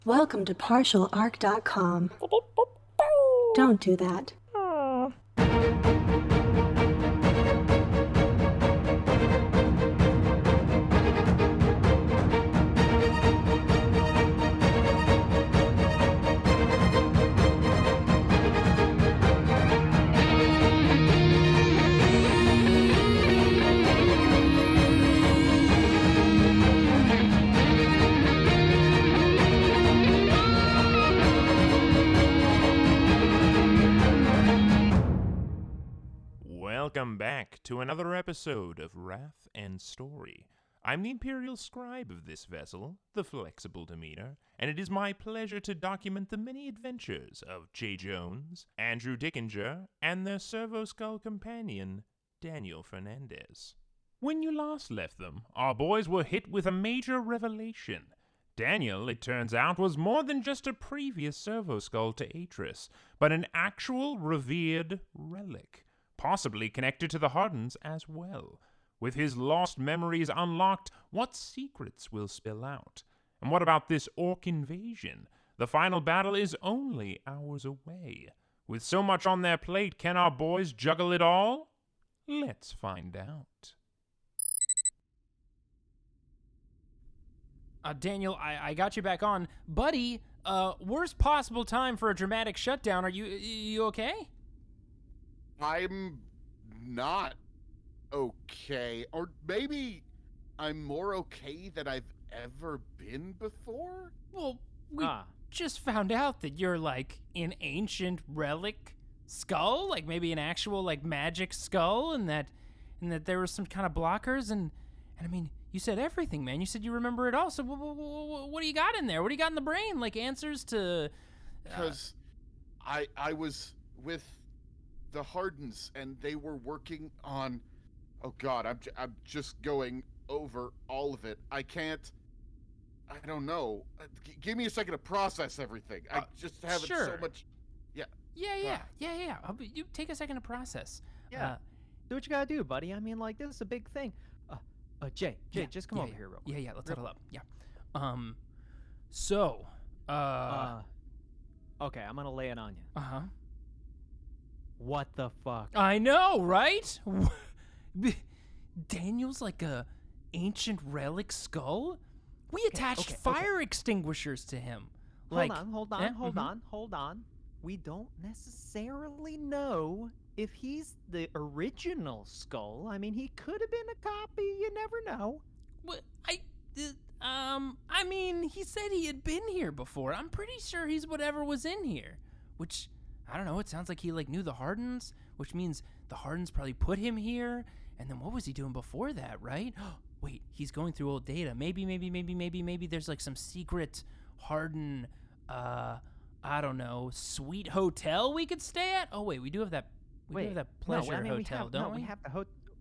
Welcome to partialarc.com. Don't do that. Welcome back to another episode of Wrath and Story. I'm the Imperial Scribe of this vessel, the Flexible Demeanor, and it is my pleasure to document the many adventures of J. Jones, Andrew Dickinger, and their servo-skull companion, Daniel Fernandez. When you last left them, our boys were hit with a major revelation. Daniel, it turns out, was more than just a previous servo-skull to Atris, but an actual revered relic, possibly connected to the Hardens as well. With his lost memories unlocked, what secrets will spill out? And what about this orc invasion? The final battle is only hours away. With so much on their plate, can our boys juggle it all? Let's find out. Daniel, I got you back on. Buddy, worst possible time for a dramatic shutdown. Are you okay? I'm not okay. Or maybe I'm more okay than I've ever been before? Well, we just found out that you're like an ancient relic skull, like maybe an actual like magic skull, and that there were some kind of blockers, and I mean, you said everything, man. You said you remember it all. So what do you got in there? What do you got in the brain? Like answers to? Because I was with the Hardens, and they were working on. Oh God, I'm just going over all of it. I don't know. Give me a second to process everything. I just have sure. so much. Yeah. Yeah. You take a second to process. Yeah. Do what you gotta do, buddy. I mean, like, this is a big thing. Jay, just come over here real quick. Yeah, let's huddle up. Yeah. So, okay, I'm gonna lay it on you. Uh-huh. What the fuck? I know, right? Daniel's like a ancient relic skull? We attached fire extinguishers to him. Hold on. We don't necessarily know if he's the original skull. I mean, he could have been a copy. You never know. What? I mean, he said he had been here before. I'm pretty sure he's whatever was in here. Which, I don't know, it sounds like he like knew the Hardens, which means the Hardens probably put him here. And then what was he doing before that, right? Wait, he's going through old data. Maybe there's like some secret Harden, I don't know, sweet hotel we could stay at? Oh, wait, we do have that. We have that pleasure hotel, don't we?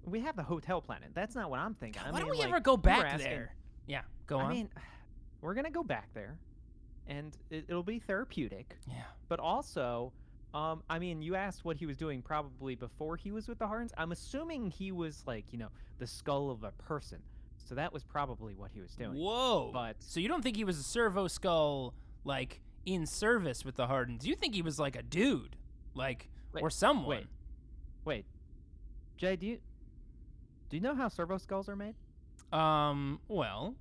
We have the hotel planet. That's not what I'm thinking. God, why don't we ever go back there? Yeah, go on. I mean, we're gonna go back there, and it'll be therapeutic. Yeah. But also, I mean, you asked what he was doing probably before he was with the Hardens. I'm assuming he was like, the skull of a person. So that was probably what he was doing. Whoa. But so you don't think he was a servo skull, like, in service with the Hardens? You think he was like a dude, like, or someone? Wait. Jay, do you know how servo skulls are made? Well,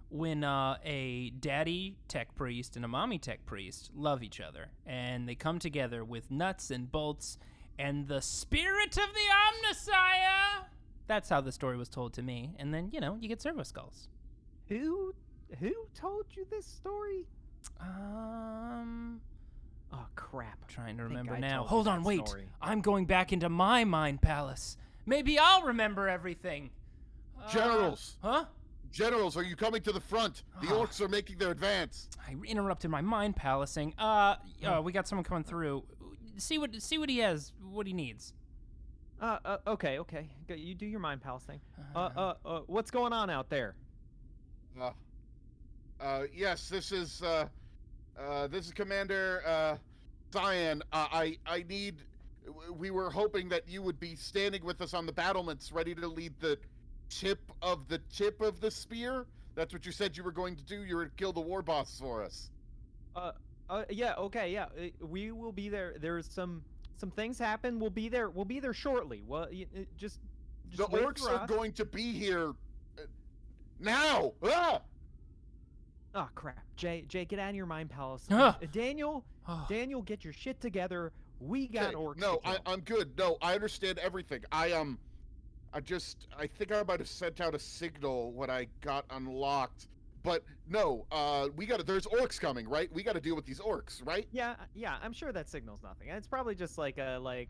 when a daddy tech priest and a mommy tech priest love each other, and they come together with nuts and bolts and the spirit of the Omnissiah. That's how the story was told to me. And then, you get servo skulls. Who told you this story? Oh, crap. Trying to remember now. Hold on, wait. Story. I'm going back into my mind palace. Maybe I'll remember everything. Generals. Huh? Generals, are you coming to the front? The orcs are making their advance. I interrupted my mind palacing. We got someone coming through. See what he has, what he needs. Okay. You do your mind palace thing. What's going on out there? Yes, this is Commander Cyan. We were hoping that you would be standing with us on the battlements, ready to lead the tip of the spear. That's what you said you were going to do. You were to kill the Warboss for us. Yeah, okay, yeah. We will be there. There's some things happen. We'll be there. We'll be there shortly. Well, just The wait orcs for are us. going to be here now. Ah! Oh crap, Jay, get out of your mind palace. Ugh. Daniel, Oh. Daniel, get your shit together. We got Okay, orcs. no, to kill. I'm good. No, I understand everything. I think I might have sent out a signal when I got unlocked. But no, there's orcs coming, right? We got to deal with these orcs, right? Yeah, I'm sure that signals nothing. It's probably just like a like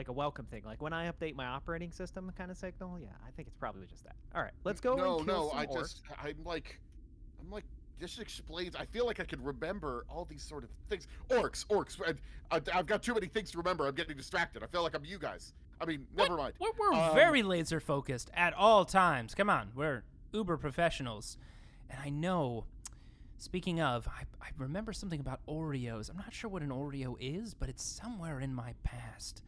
a welcome thing. Like when I update my operating system kind of signal. Yeah, I think it's probably just that. All right, let's go and kill some orcs. I'm like, this explains. I feel like I can remember all these sort of things. Orcs. I've got too many things to remember. I'm getting distracted. I feel like I'm you guys. I mean, never mind. We're very laser focused at all times. Come on, we're uber professionals. And I know, speaking of, I remember something about Oreos. I'm not sure what an Oreo is, but it's somewhere in my past.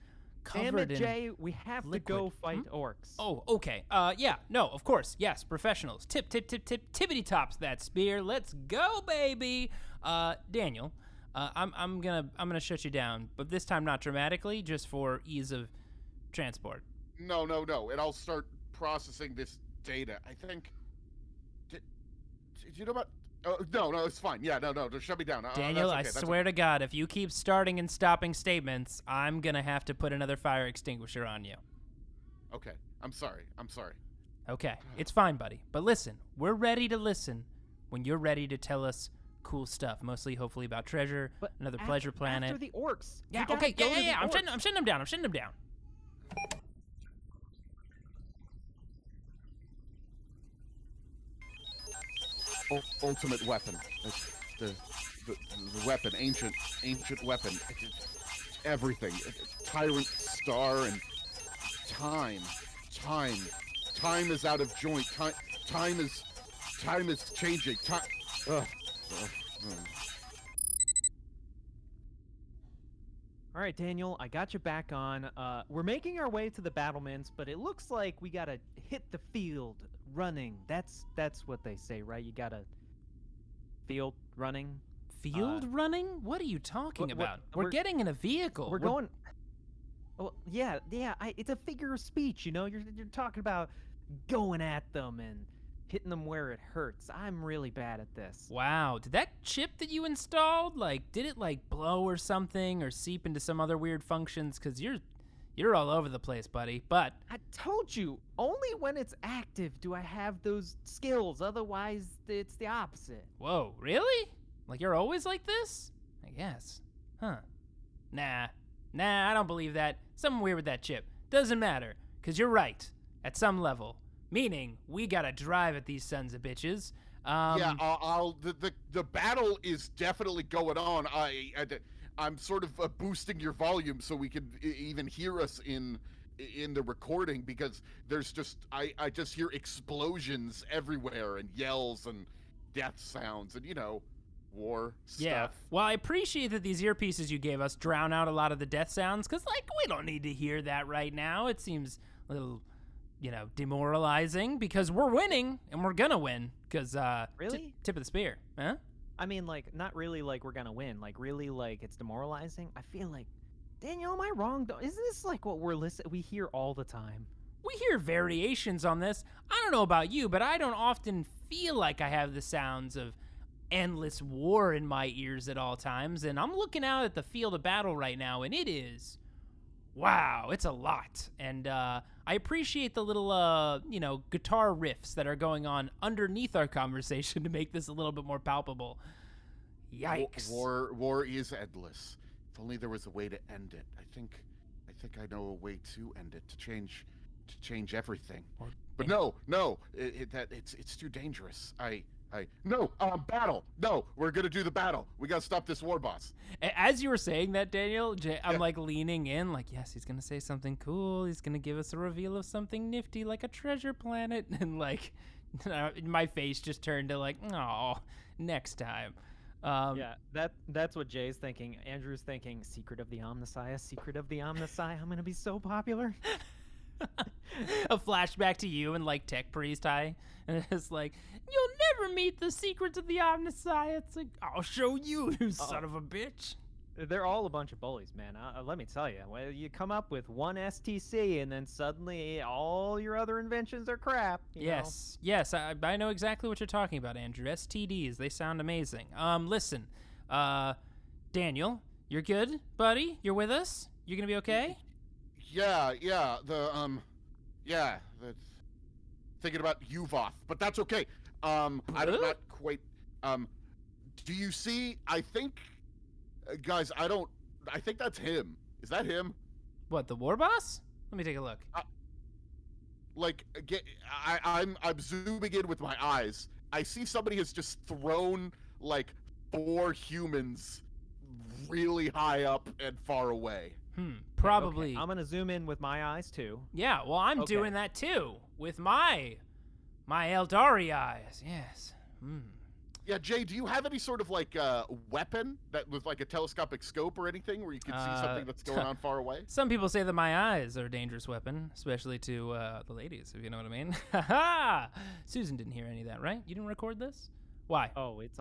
Damn Covered it, in Jay, we have liquid. to go fight orcs. Oh, okay. Yeah, no, of course. Yes, professionals. Tippity tops that spear. Let's go, baby. Daniel, I'm gonna shut you down, but this time not dramatically, just for ease of transport. No. And I'll start processing this data. I think. Did you know about? No, it's fine. Yeah, no, just shut me down. Daniel, that's okay, I swear to God, if you keep starting and stopping statements, I'm gonna have to put another fire extinguisher on you. Okay, I'm sorry. Okay, it's fine, buddy. But listen, we're ready to listen when you're ready to tell us cool stuff, mostly hopefully about treasure, But another pleasure planet. After the orcs. Yeah, We gotta okay, go to the yeah. I'm orcs. shutting them down. Ultimate weapon. The weapon, ancient weapon. Everything. Tyrant star and time. Time is out of joint. Time is changing. Ugh. All right, Daniel, I got you back on. We're making our way to the battlements, but it looks like we gotta hit the field running. That's what they say, right? You gotta field running. Field running? What are you talking what- about? We're we're- getting in a vehicle. We're going. Well, yeah. It's a figure of speech, you know. You're talking about going at them and hitting them where it hurts. I'm really bad at this. Wow, did that chip that you installed, did it blow or something, or seep into some other weird functions? Cause you're all over the place, buddy. But I told you, only when it's active do I have those skills. Otherwise, it's the opposite. whoa, really? You're always like this? I guess. Huh. Nah, I don't believe that. Something weird with that chip. Doesn't matter, cause you're right at some level. Meaning, we gotta drive at these sons of bitches. Yeah, the battle is definitely going on. I'm sort of boosting your volume so we can even hear us in the recording, because there's just I just hear explosions everywhere and yells and death sounds and war stuff. Yeah. Well, I appreciate that these earpieces you gave us drown out a lot of the death sounds, because we don't need to hear that right now. It seems a little demoralizing, because we're winning and we're gonna win. Because Really? Tip of the spear, huh? I mean, not really we're gonna win. Really it's demoralizing. I feel like, Daniel, am I wrong? Isn't this what we hear all the time? We hear variations on this. I don't know about you, but I don't often feel like I have the sounds of endless war in my ears at all times. And I'm looking out at the field of battle right now, and it is, wow, it's a lot. And I appreciate the little, guitar riffs that are going on underneath our conversation to make this a little bit more palpable. Yikes. War is endless. If only there was a way to end it. I think I know a way to end it, to change everything. But no, it's too dangerous. Battle. No, we're gonna do the battle. We gotta stop this war boss. As you were saying that, Daniel, I'm leaning in, yes, he's gonna say something cool. He's gonna give us a reveal of something nifty, like a treasure planet, and my face just turned to oh, next time. Yeah, that's what Jay's thinking. Andrew's thinking, Secret of the Omnissiah, Secret of the Omnissiah. I'm gonna be so popular. A flashback to you and like Tech Priest High, and it's like, you'll never meet the secrets of the Omnissiah. It's like, I'll show you, you son of a bitch. They're all a bunch of bullies, man. Let me tell you. Well, you come up with one STC, and then suddenly all your other inventions are crap. Yes, I know exactly what you're talking about, Andrew. STDs, they sound amazing. Listen, Daniel, you're good, buddy? You're with us? You gonna be okay? Yeah, thinking about Yuvoth, but that's okay. I'm not quite. Do you see? I think, guys, I think that's him. Is that him? What, the Warboss? Let me take a look. I'm zooming in with my eyes. I see somebody has just thrown like 4 humans really high up and far away. Probably. Okay. I'm gonna zoom in with my eyes too. Yeah, well, I'm doing that too with my Aeldari eyes. Yes. Yeah, Jay, do you have any sort of like weapon that with like a telescopic scope or anything where you can see something that's going on far away? Some people say that my eyes are a dangerous weapon, especially to the ladies, if you know what I mean. Ha! Susan didn't hear any of that, right? You didn't record this? Why? Oh, it's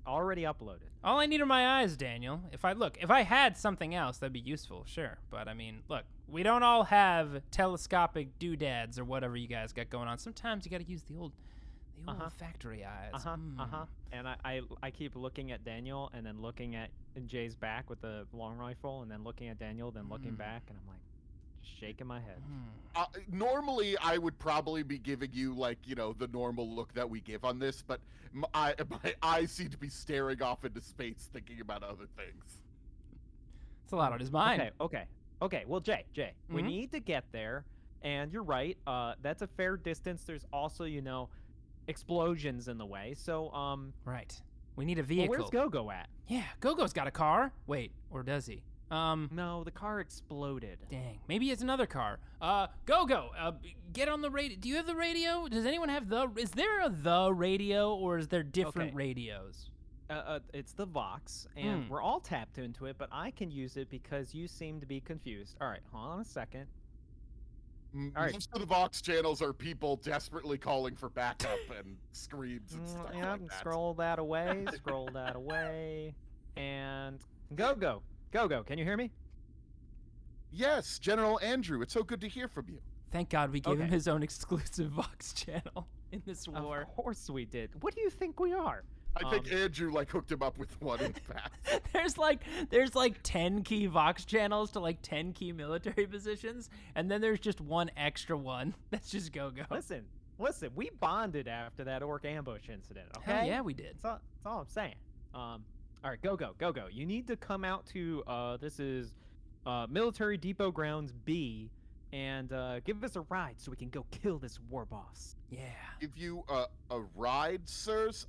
already uploaded. All I need are my eyes, Daniel. If I had something else, that'd be useful, sure. But I mean, look, we don't all have telescopic doodads or whatever you guys got going on. Sometimes you got to use the old factory eyes. And I keep looking at Daniel and then looking at Jay's back with the long rifle, and then looking at Daniel, then looking back, and I'm like, shaking my head. Normally, I would probably be giving you like the normal look that we give on this, but my eyes seem to be staring off into space, thinking about other things. It's a lot on his mind. Okay. Well, Jay, we need to get there, and you're right. That's a fair distance. There's also explosions in the way. So right. We need a vehicle. Well, where's Go-Go at? Yeah, Go-Go's got a car. Wait, or does he? No, the car exploded. Dang, maybe it's another car. Go-Go, get on the radio. Do you have the radio? Does anyone have is there the radio, or is there different radios? It's the Vox, and we're all tapped into it, but I can use it because you seem to be confused. All right, hold on a second. All right. Most of the Vox channels are people desperately calling for backup and screams and stuff like that. Scroll that away, and Go-Go, can you hear me? Yes, General Andrew, it's so good to hear from you. Thank God we gave him his own exclusive Vox channel in this war. Of course we did. What do you think we are? I think Andrew hooked him up with one in the past. there's like 10 key Vox channels to like 10 key military positions, and then there's just one extra one that's just Go-Go. Listen, we bonded after that orc ambush incident, okay? Hell yeah, we did. That's all I'm saying. All right, Go-Go. You need to come out to this is Military Depot Grounds B, and give us a ride so we can go kill this Warboss. Yeah. Give you a ride, sirs?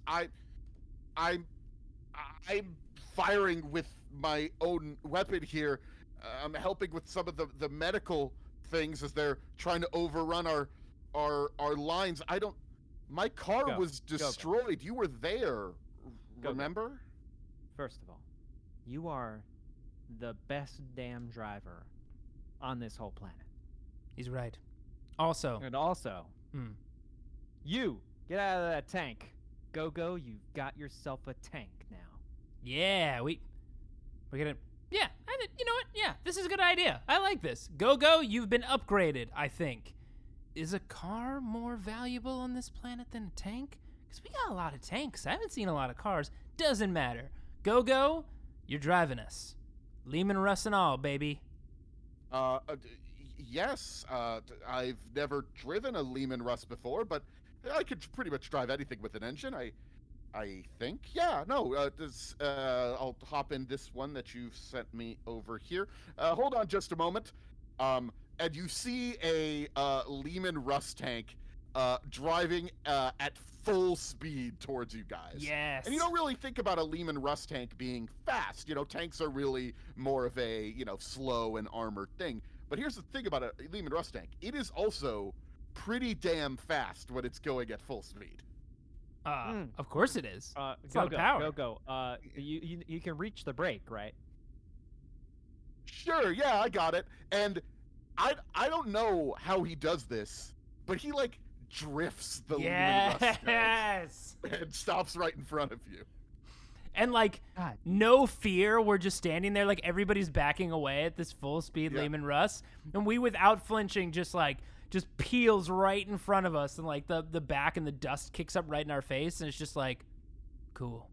I'm firing with my own weapon here. I'm helping with some of the medical things as they're trying to overrun our lines. My car was destroyed. You were there, remember? First of all, you are the best damn driver on this whole planet. He's right. Also, you get out of that tank. Go-Go, you've got yourself a tank now. Yeah, we're gonna. Yeah, you know what? Yeah, this is a good idea. I like this. Go-Go, you've been upgraded, I think. Is a car more valuable on this planet than a tank? Because we got a lot of tanks. I haven't seen a lot of cars. Doesn't matter. Go-Go, you're driving us. Lehman Russ and all, baby. Yes. I've never driven a Lehman Russ before, but I could pretty much drive anything with an engine. I think. Yeah. No. I'll hop in this one that you've sent me over here. Hold on just a moment. And you see a Lehman Russ tank driving at full speed towards you guys. Yes. And you don't really think about a Lehman Russ tank being fast. Tanks are really more of a slow and armored thing. But here's the thing about a Lehman Russ tank: it is also pretty damn fast when it's going at full speed. Of course it is. It's a lot of power. Go. You can reach the brake, right? Sure, yeah, I got it. And I don't know how he does this, but he like drifts the Lumen Rust Yes. and stops right in front of you. And like, God. no fear, we're just standing there like everybody's backing away at this full speed Yeah. Lehman Russ, and we without flinching just peels right in front of us, and like the back and the dust kicks up right in our face, and it's just like, cool,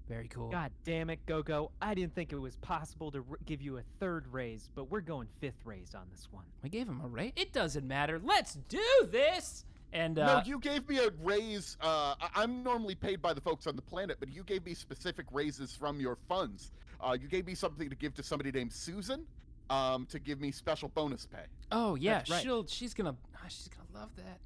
very cool. God damn it, Go-Go. I didn't think it was possible to give you a 3rd raise, but we're going 5th raise on this one. We gave him a raise. It doesn't matter. Let's do this. And No, you gave me a raise. I'm normally paid by the folks on the planet, but you gave me specific raises from your funds. You gave me something to give to somebody named Susan, to give me special bonus pay. oh yeah, That's right. she's gonna love that.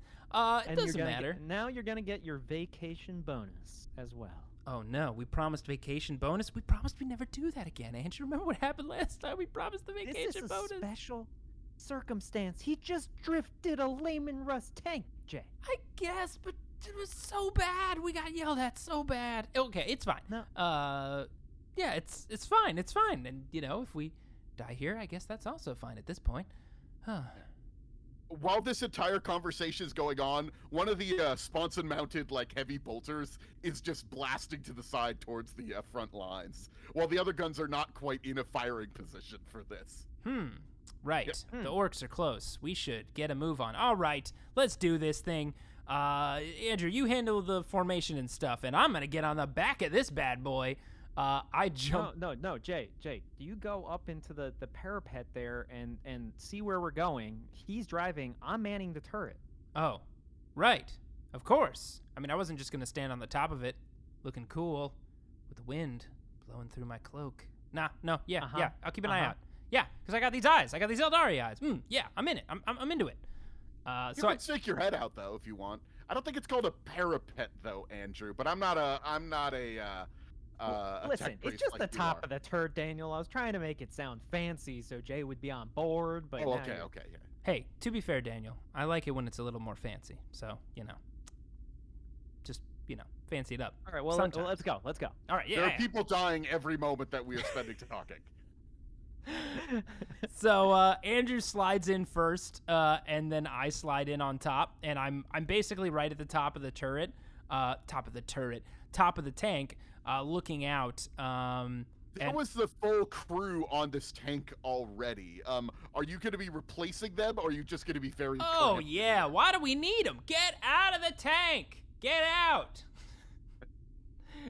It And doesn't matter. Now you're gonna get your vacation bonus as well. Oh no, we promised vacation bonus. We promised we'd never do that again. Andrew, remember what happened last time? We promised the vacation This is a bonus. special circumstance. He just drifted a Lehman Rust tank, Jay. I guess, but it was so bad. We got yelled at so bad. Okay, it's fine. No. Yeah, it's fine. It's fine. And you know, if we die here, I guess that's also fine at this point. Huh. While this entire conversation is going on, one of the sponson-mounted like heavy bolters is just blasting to the side towards the front lines, while the other guns are not quite in a firing position for this. Right. The orcs are close. We should get a move on. All right, let's do this thing. Andrew, you handle the formation and stuff, and I'm gonna get on the back of this bad boy. I jump. No, Jay, do you go up into the parapet there and see where we're going? He's driving. I'm manning the turret. Oh, right. Of course. I mean, I wasn't just gonna stand on the top of it, looking cool, with the wind blowing through my cloak. Yeah. I'll keep an eye out. Yeah, because I got these eyes. I got these Aeldari eyes. Yeah, I'm in it. I'm into it. You can stick your head out though if you want. I don't think it's called a parapet though, Andrew. But I'm not a Listen, tech it's priest just like the you top are. of the turret, Daniel. I was trying to make it sound fancy so Jay would be on board, but Oh, now okay, you're- okay, yeah. Hey, to be fair, Daniel, I like it when it's a little more fancy. So, just, fancy it up. All right, well, Sometimes. let's go. Let's go. All right, There yeah. are people dying every moment that we are spending talking. So Andrew slides in first, and then I slide in on top, and I'm basically right at the top of the turret, top of the tank, looking out. There was the full crew on this tank already. Are you going to be replacing them, or are you just going to be very? Oh preemptive? yeah, why do we need them? Get out of the tank! Get out!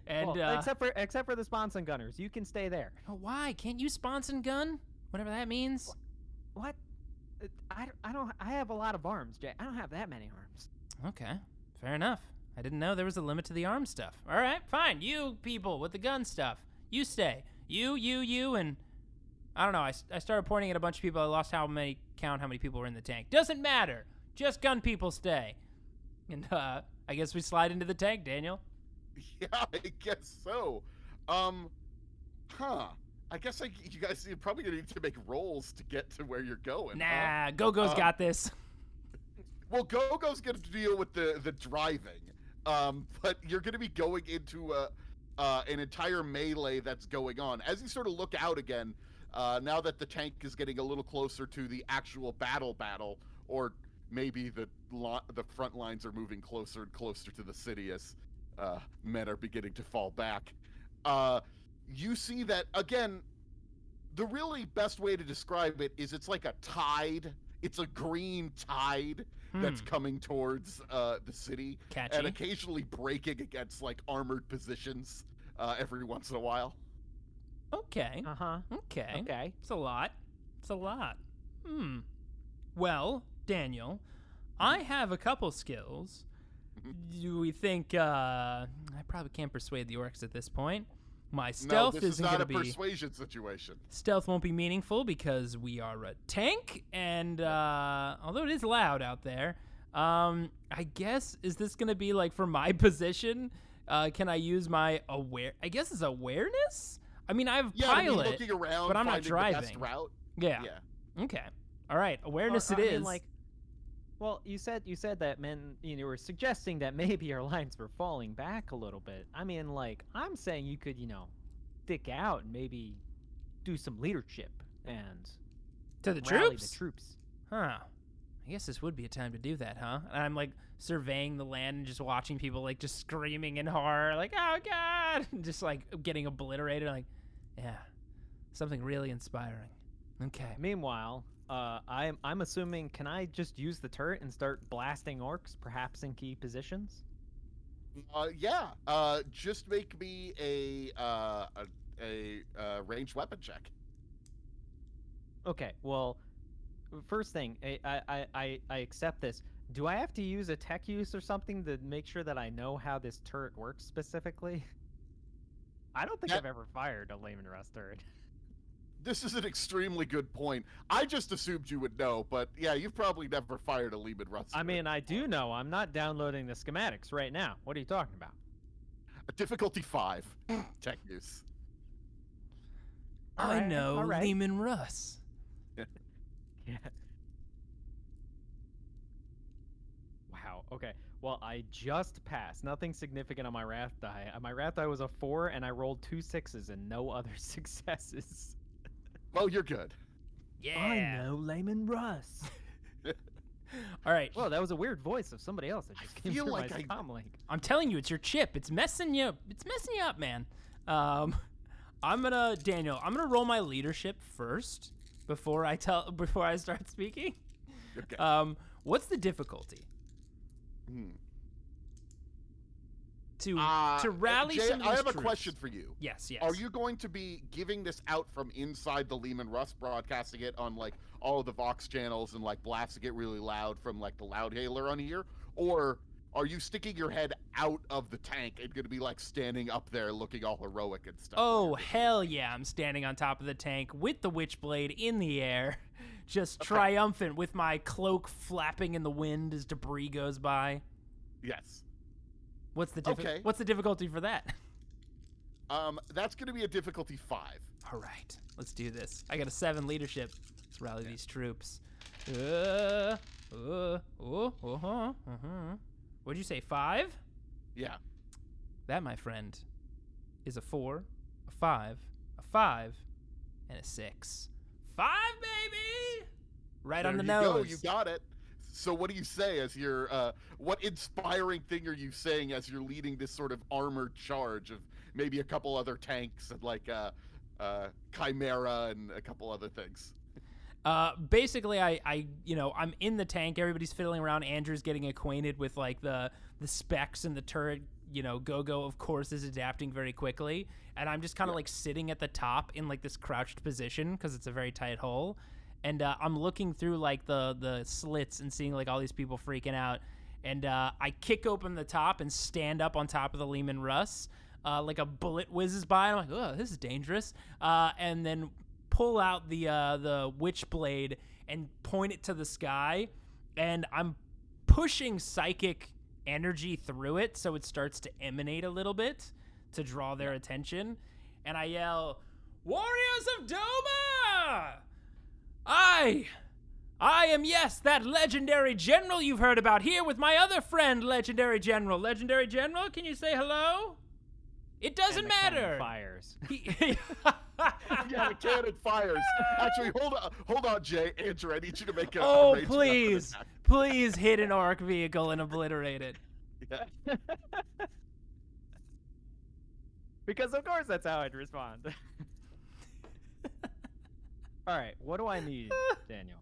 And Well, except for the sponson gunners, you can stay there. oh, why can't you sponsor gun? Whatever that means. What? I have a lot of arms, Jay. I don't have that many arms. Okay, fair enough. I didn't know there was a limit to the arm stuff. All right, fine. You people with the gun stuff, you stay. You, and I don't know. I started pointing at a bunch of people. I lost count how many people were in the tank. Doesn't matter. Just gun people stay. And I guess we slide into the tank, Daniel. Yeah, I guess so. I guess you guys are probably gonna need to make rolls to get to where you're going. Nah, Go-Go's got this. Well, Go-Go's gonna deal with the driving, but you're gonna be going into an entire melee that's going on. As you sort of look out again, now that the tank is getting a little closer to the actual battle, or maybe the front lines are moving closer and closer to the city as men are beginning to fall back. You see that, again, the really best way to describe it is it's like a tide. It's a green tide that's coming towards the city. Catchy. And occasionally breaking against, like, armored positions every once in a while. Okay. Okay. Okay. It's a lot. Well, Daniel, I have a couple skills. Do we think I probably can't persuade the orcs at this point? My stealth no, this is isn't not going a to be persuasion situation. stealth won't be meaningful because we are a tank, and although it is loud out there, I guess is this going to be like for my position? Can I use my I guess it's awareness. I mean, I have pilot, looking around, but I'm not finding driving. the best route. Yeah. Okay. All right. Awareness Or, it I mean, is. like, well, you said that you were suggesting that maybe our lines were falling back a little bit. I mean, like, I'm saying you could, stick out and maybe do some leadership and to the rally troops. the troops. Huh. I guess this would be a time to do that, huh? And I'm like surveying the land and just watching people like just screaming in horror, like, oh God, and just like getting obliterated. Like, yeah, something really inspiring. Okay. Meanwhile, I'm assuming, can I just use the turret and start blasting orcs, perhaps in key positions? Yeah. Just make me a ranged weapon check. Okay, well, first thing, I accept this. Do I have to use a tech use or something to make sure that I know how this turret works specifically? I don't think I've ever fired a Layman Rust turret. This is an extremely good point. I just assumed you would know, but yeah, you've probably never fired a Lehman Rust. I mean, I do know. I'm not downloading the schematics right now. What are you talking about? Difficulty 5. Tech use. I know Lehman Russ. Yeah. Wow. Okay. Well, I just passed. Nothing significant on my wrath die. My wrath die was a 4, and I rolled 2 6s and no other successes. Well, you're good. Yeah. I know Layman Russ. All right. Well, that was a weird voice of somebody else that just came feel through like my comm link. I'm telling you, it's your chip. It's messing you. It's messing you up, man. Daniel, I'm gonna roll my leadership first before I start speaking. Okay. What's the difficulty? To rally Jay, some of these I have a troops. question for you. Yes. Are you going to be giving this out from inside the Lehman Rust, broadcasting it on like all of the Vox channels and like blasting it really loud from like the loud hailer on here? Or are you sticking your head out of the tank and going to be like standing up there looking all heroic and stuff? Oh, hell yeah. I'm standing on top of the tank with the Witchblade in the air, just triumphant with my cloak flapping in the wind as debris goes by. Yes. What's the difficulty for that? That's going to be a difficulty 5. All right, let's do this. I got a 7 leadership. Let's rally these troops. What'd you say, 5? Yeah. That, my friend, is a 4, a 5, a 5, and a 6. 5, baby! Right on the nose. There you go. You got it. So what do you say as you're, what inspiring thing are you saying as you're leading this sort of armored charge of maybe a couple other tanks and like Chimera and a couple other things? Basically, I'm in the tank. Everybody's fiddling around. Andrew's getting acquainted with like the specs and the turret. Go-Go, of course, is adapting very quickly. And I'm just kind of like sitting at the top in like this crouched position because it's a very tight hole. And I'm looking through like the slits and seeing like all these people freaking out. And I kick open the top and stand up on top of the Lehman Russ. Like a bullet whizzes by. And I'm like, oh, this is dangerous. And then pull out the Witchblade and point it to the sky. And I'm pushing psychic energy through it so it starts to emanate a little bit to draw their attention. And I yell, "Warriors of Doma! I am, yes, that legendary general you've heard about, here with my other friend, Legendary General. Legendary General, can you say hello? It doesn't matter." Fires. Yeah, the cannon fires. Actually, hold on, Jay. Andrew, I need you to make a Oh, ranged please. weapon Please hit an orc vehicle and obliterate it. attack. Yeah. Because of course that's how I'd respond. All right, what do I need, Daniel?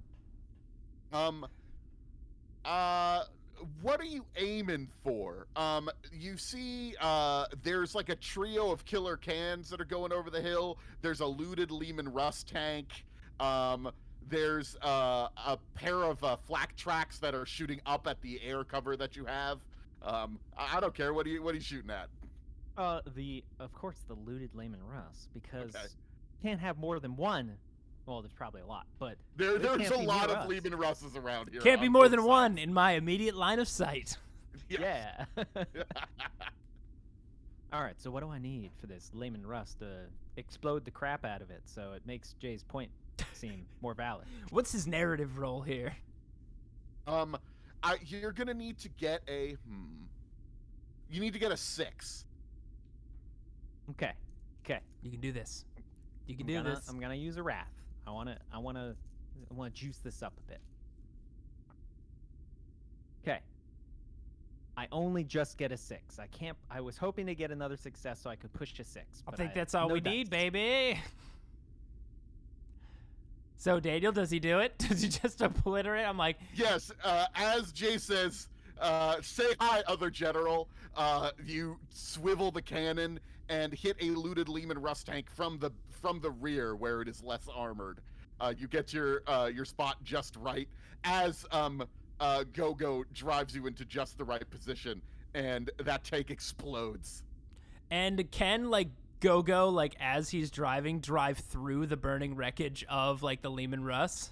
What are you aiming for? You see, there's like a trio of killer cans that are going over the hill. There's a looted Lehman Rust tank. There's a pair of flak tracks that are shooting up at the air cover that you have. I don't care. What are you shooting at? Of course the looted Layman Russ, because can't have more than one. Well, there's probably a lot, but There's a lot of Lehman Russes around here. Can't be more than one in my immediate line of sight. Yeah. All right, so what do I need for this Layman Rust to explode the crap out of it so it makes Jay's point seem more valid? What's his narrative role here? You're gonna need to get a You need to get a 6. Okay. You can do this. You can do this. I'm gonna use a wrath. I wanna juice this up a bit. I only just get a 6. I was hoping to get another success so I could push to 6. I but think that's all no we dice. need, baby. So, Daniel, does he do it? Does he just obliterate? I'm like, Yes, as Jay says, say hi, other general. You swivel the cannon and hit a looted Lehman Rust tank from the rear where it is less armored. You get your spot just right as Go-Go drives you into just the right position, and that tank explodes. and can, like, Go-Go, like, as he's driving, drive through the burning wreckage of, like, the Lehman Russ?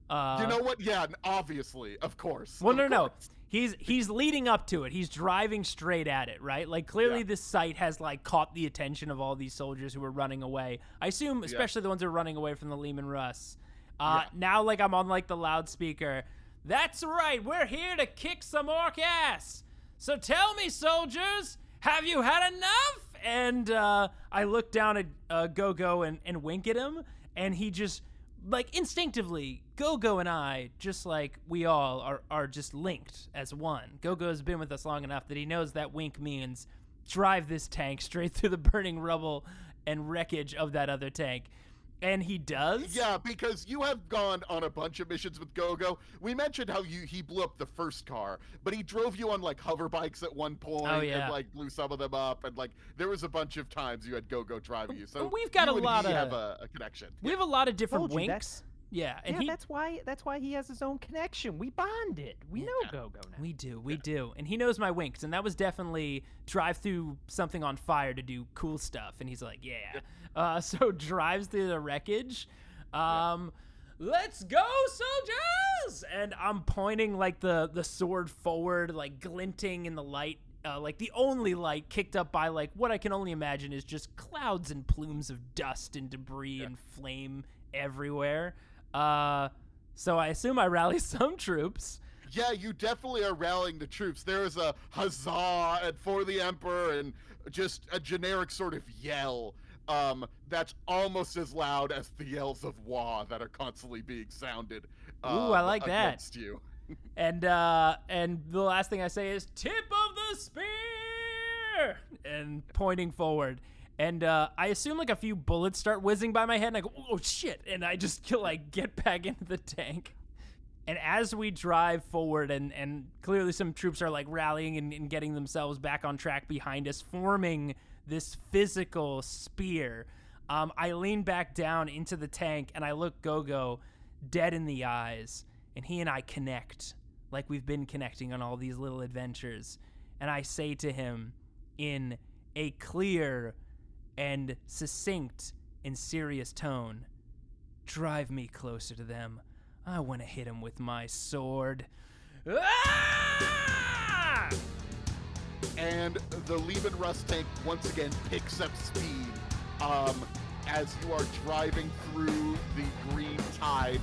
You know what? Yeah, obviously, of course. Well, of no. course. He's leading up to it. He's driving straight at it, right? Like, clearly Yeah. this sight has, like, caught the attention of all these soldiers who are running away. I assume, especially the ones who are running away from the Lehman Russ. Now, like, I'm on, like, the loudspeaker. That's right. We're here to kick some orc ass. So tell me, soldiers, have you had enough? And I look down at Go-Go and wink at him, and he just, like, instinctively, Go-Go and I, just like we all, are just linked as one. Go-Go has been with us long enough that he knows that wink means drive this tank straight through the burning rubble and wreckage of that other tank. And he does? Yeah, because you have gone on a bunch of missions with Go-Go. We mentioned how he blew up the first car, but he drove you on, like, hover bikes at one point and, like, blew some of them up. And, like, there was a bunch of times you had Go-Go driving you. So we've got you a and lot he of have a connection. We have a lot of different Told you, winks. Yeah, and Yeah, that's why he has his own connection. We bonded. We know Go-Go now. we do. And he knows my winks, and that was definitely drive through something on fire to do cool stuff. And he's like, yeah. So drives through the wreckage. Let's go, soldiers! And I'm pointing, like, the sword forward, like, glinting in the light, like the only light kicked up by, like, what I can only imagine is just clouds and plumes of dust and debris and flame everywhere. So I assume I rally some troops. Yeah, you definitely are rallying the troops. There is a huzzah and for the Emperor and just a generic sort of yell that's almost as loud as the yells of Wa that are constantly being sounded. Ooh, I like that. Against you. And the last thing I say is tip of the spear, and pointing forward. And I assume, like, a few bullets start whizzing by my head, and I go, oh shit! And I just like get back into the tank. And as we drive forward, and clearly some troops are, like, rallying and getting themselves back on track behind us, forming this physical spear, I lean back down into the tank, and I look Go-Go dead in the eyes, and he and I connect like we've been connecting on all these little adventures. And I say to him in a clear and succinct and serious tone, drive me closer to them. I want to hit him with my sword. Ah! And the Lehman Rust tank once again picks up speed as you are driving through the green tide.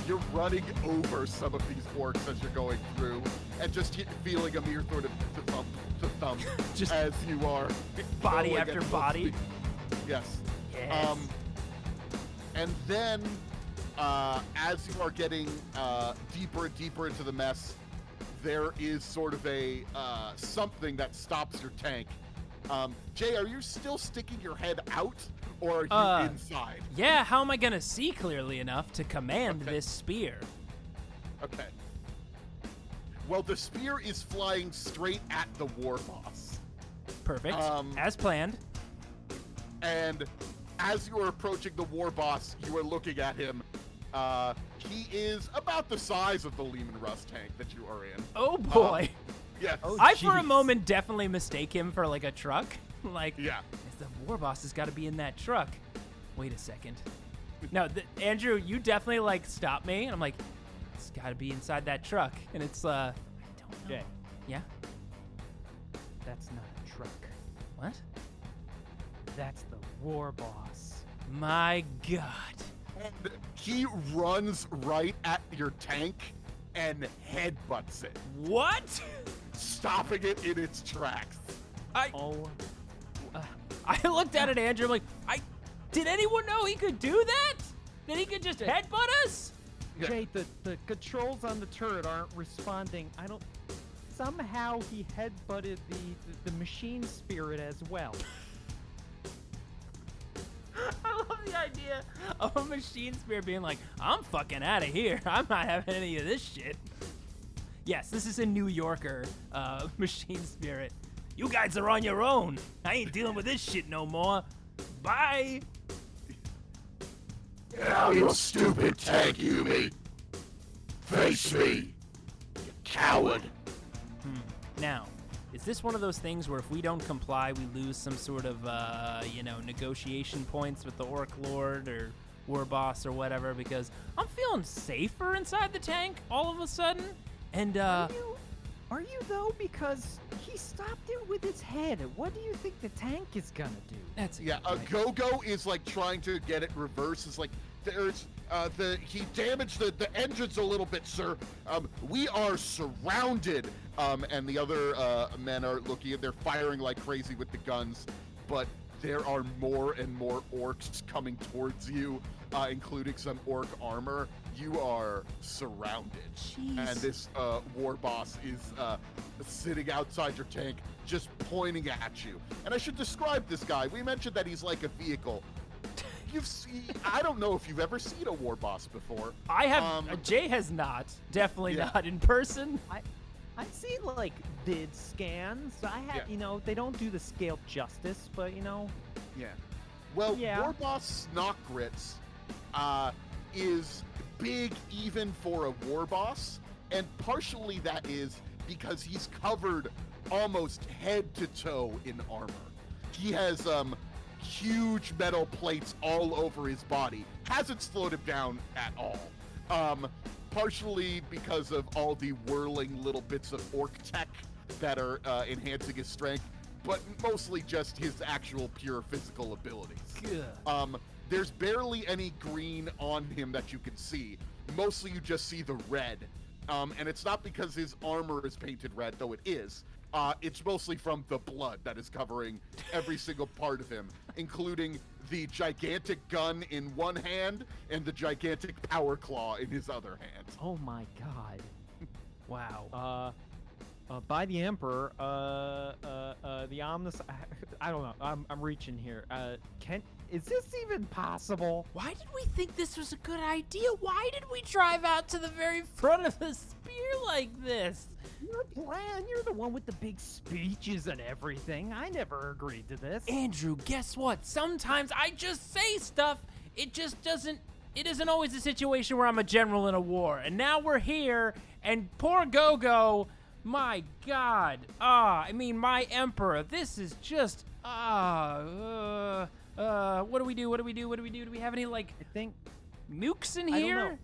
You're running over some of these orcs as you're going through, and just feeling a mere sort of thump Just as you are body going after at full body. speed. Yes. Yes. And then as you are getting deeper and deeper into the mess, there is sort of a something that stops your tank. Jay, are you still sticking your head out, or are you inside? Yeah, how am I going to see clearly enough to command this spear? Okay. Well, the spear is flying straight at the Warboss. Perfect. As planned. And as you are approaching the Warboss, you are looking at him. He is about the size of the Lehman Rust tank that you are in. Oh boy. Yes. Oh, I, for a jeez. moment, definitely mistake him for, like, a truck. Like, Yeah. the Warboss has got to be in that truck. Wait a second. No, Andrew, you definitely, like, stop me. And I'm like, it's got to be inside that truck. And it's, I don't know. Jay, Yeah? that's not a truck. What? That's the Warboss. My God. And he runs right at your tank and headbutts it, What? stopping it in its tracks. Oh, I looked at it, Andrew. I'm like, did anyone know he could do that? That he could just headbutt us? Yeah. Jay, the controls on the turret aren't responding. somehow he headbutted the machine spirit as well. I love the idea of a machine spirit being like, I'm fucking out of here. I'm not having any of this shit. Yes, this is a New Yorker machine spirit. You guys are on your own. I ain't dealing with this shit no more. Bye. Get out, you stupid tank, Yumi! Face me, you coward! Now, is this one of those things where if we don't comply, we lose some sort of, negotiation points with the Orc Lord or Warboss or whatever? Because I'm feeling safer inside the tank all of a sudden. And, Are you though? Because he stopped it with his head. What do you think the tank is gonna do? that's Yeah, Go-Go is like trying to get it reversed. It's like there's he damaged the engines a little bit, sir. We are surrounded. And the other men are looking at, they're firing like crazy with the guns, but there are more and more orcs coming towards you, including some orc armor. You are surrounded. Jeez. And this Warboss is sitting outside your tank, just pointing at you. And I should describe this guy. We mentioned that he's like a vehicle. I don't know if you've ever seen a Warboss before. I have. Jay has not. Definitely Yeah. not in person. I've seen like vid scans. I have, Yeah. they don't do the scale justice, but Yeah. Well, Yeah. Warboss Snockgrits is big even for a Warboss, and partially that is because he's covered almost head to toe in armor. He has huge metal plates all over his body. Hasn't slowed him down at all. Partially because of all the whirling little bits of orc tech that are enhancing his strength, but mostly just his actual pure physical abilities. There's barely any green on him that you can see. Mostly you just see the red. And it's not because his armor is painted red, though it is. It's mostly from the blood that is covering every single part of him, including the gigantic gun in one hand and the gigantic power claw in his other hand. Oh my god. Wow. By the Emperor, the Omnis. I don't know. I'm reaching here. Is this even possible? Why did we think this was a good idea? Why did we drive out to the very front of the spear like this? Your plan. You're the one with the big speeches and everything. I never agreed to this. Andrew, guess what? Sometimes I just say stuff. It isn't always a situation where I'm a general in a war. And now we're here, and poor Go-Go, my God. My Emperor, this is just, what do we do? Do we have any, I think nukes in I here? don't know.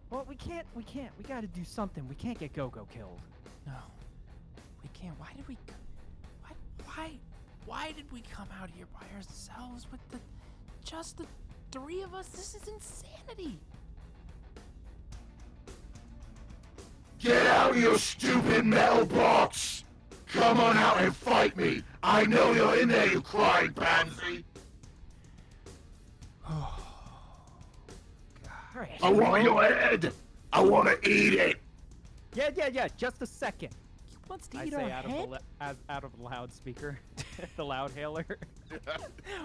Well, we can't. We gotta do something. We can't get Go-Go killed. No, we can't. Why did we come out here by ourselves with just the three of us? This is insanity. Get out, you stupid mailbox! Come on out and fight me! I know you're in there, you crying pansy! All right. I want your head! I want to eat it! Yeah. Just a second. He wants to I eat say our head? out of the loudspeaker, the loud hailer.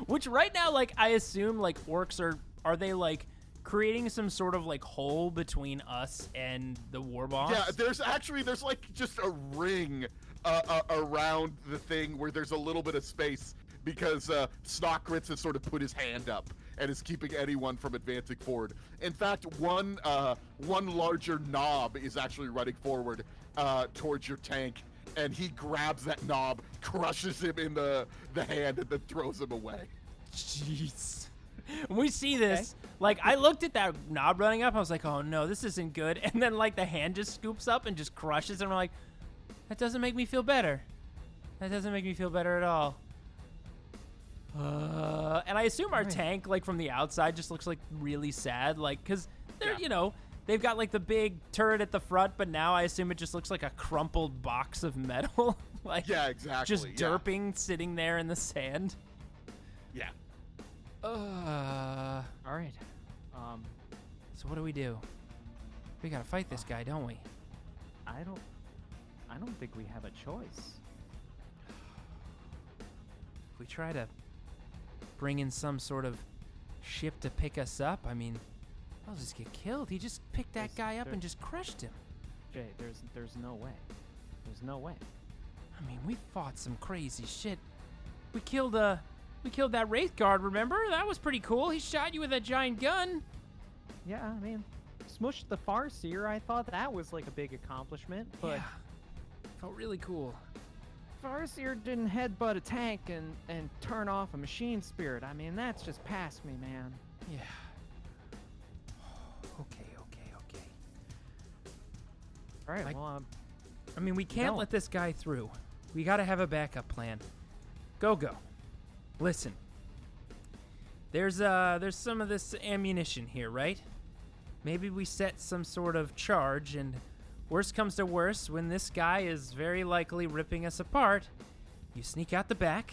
Which right now, I assume, orcs are they, creating some sort of, hole between us and the Warboss? Yeah, there's just a ring around the thing where there's a little bit of space because Snockgrits has sort of put his hand up and is keeping anyone from advancing forward. In fact, one larger knob is actually running forward towards your tank, and he grabs that knob, crushes him in the hand, and then throws him away. Jeez. When we see this, I looked at that knob running up, I was like, oh no, this isn't good. And then, the hand just scoops up and just crushes, and we're like, that doesn't make me feel better. That doesn't make me feel better at all. And I assume our tank, from the outside, just looks really sad, because they're, they've got the big turret at the front, but now I assume it just looks like a crumpled box of metal, Yeah, exactly. just derping, sitting there in the sand. Yeah. All right. So what do? We gotta fight this guy, don't we? I I don't think we have a choice. If we try to bring in some sort of ship to pick us up, I mean, I'll just get killed. He just picked that guy up and just crushed him. Jay, there's no way. There's no way. I mean, we fought some crazy shit. We killed that Wraith Guard, remember? That was pretty cool. He shot you with a giant gun. Yeah, I mean, smushed the Farseer. I thought that was like a big accomplishment, but Yeah. Felt really cool. Farseer didn't headbutt a tank and turn off a machine spirit. I mean, that's just past me, man. Yeah. Okay. All right, Like- well, I mean, we can't No. let this guy through. We gotta have a backup plan. Go. Listen. There's some of this ammunition here, right? Maybe we set some sort of charge, and worst comes to worst, when this guy is very likely ripping us apart, you sneak out the back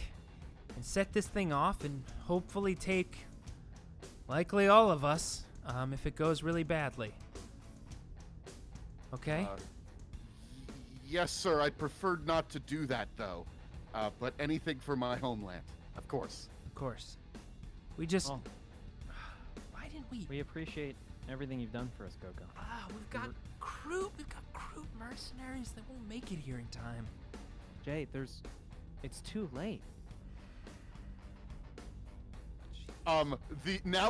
and set this thing off and hopefully take likely all of us, if it goes really badly. Okay? Yes, sir. I'd prefer not to do that, though. But anything for my homeland, of course. Of course. We just... Well, Why didn't we... we appreciate everything you've done for us, Gogo. We've got crew mercenaries that won't make it here in time. Jay, it's too late. Now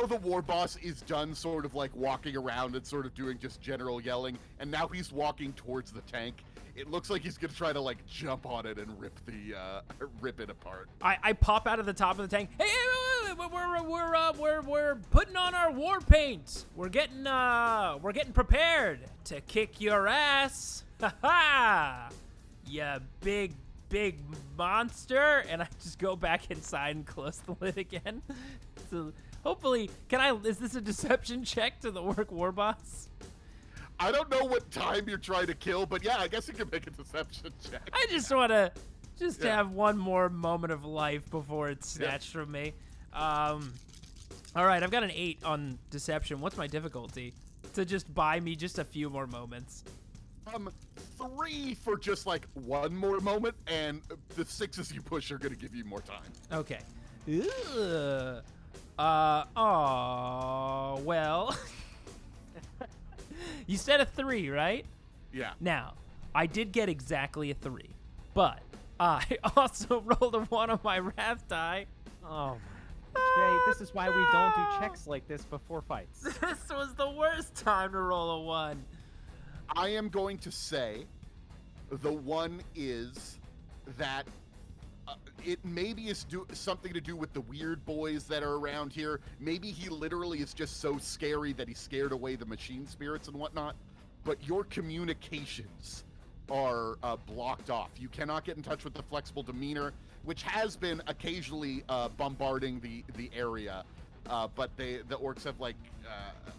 the Warboss is done sort of like walking around and sort of doing just general yelling, and now he's walking towards the tank. It looks like he's gonna try to like jump on it and rip it apart. I pop out of the top of the tank. Hey, wait, we're putting on our war paint. We're getting prepared to kick your ass. Ha ha! You big monster. And I just go back inside and close the lid again. So hopefully, is this a deception check to the Warboss? I don't know what time you're trying to kill, but yeah, I guess you can make a deception check. I just want to have one more moment of life before it's snatched from me. All right, I've got an 8 on deception. What's my difficulty? To just buy me just a few more moments. 3 for just like one more moment, and the 6s you push are gonna give you more time. Okay. Well. You said a 3, right? Yeah. Now, I did get exactly a 3, but I also rolled a 1 on my wrath die. Oh, Jay, this is why we don't do checks like this before fights. This was the worst time to roll a 1. I am going to say the one is that it maybe is something to do with the weird boys that are around here. Maybe he literally is just so scary that he scared away the machine spirits and whatnot. But your communications are blocked off. You cannot get in touch with the flexible demeanor, which has been occasionally bombarding the area. But the orcs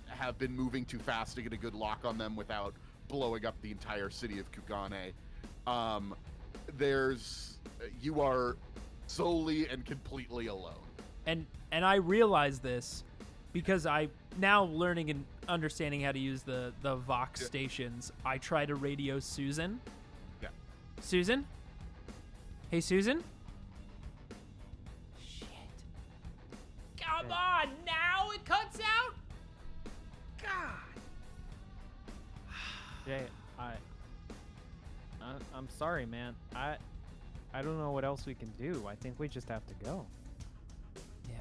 have been moving too fast to get a good lock on them without blowing up the entire city of Kugane. You are solely and completely alone. And I realize this because I now learning and understanding how to use the Vox stations. I try to radio Susan. Yeah. Susan? Hey, Susan? Shit. Come on, now it cuts out? God. Jay, I'm sorry, man. I don't know what else we can do. I think we just have to go. Yeah.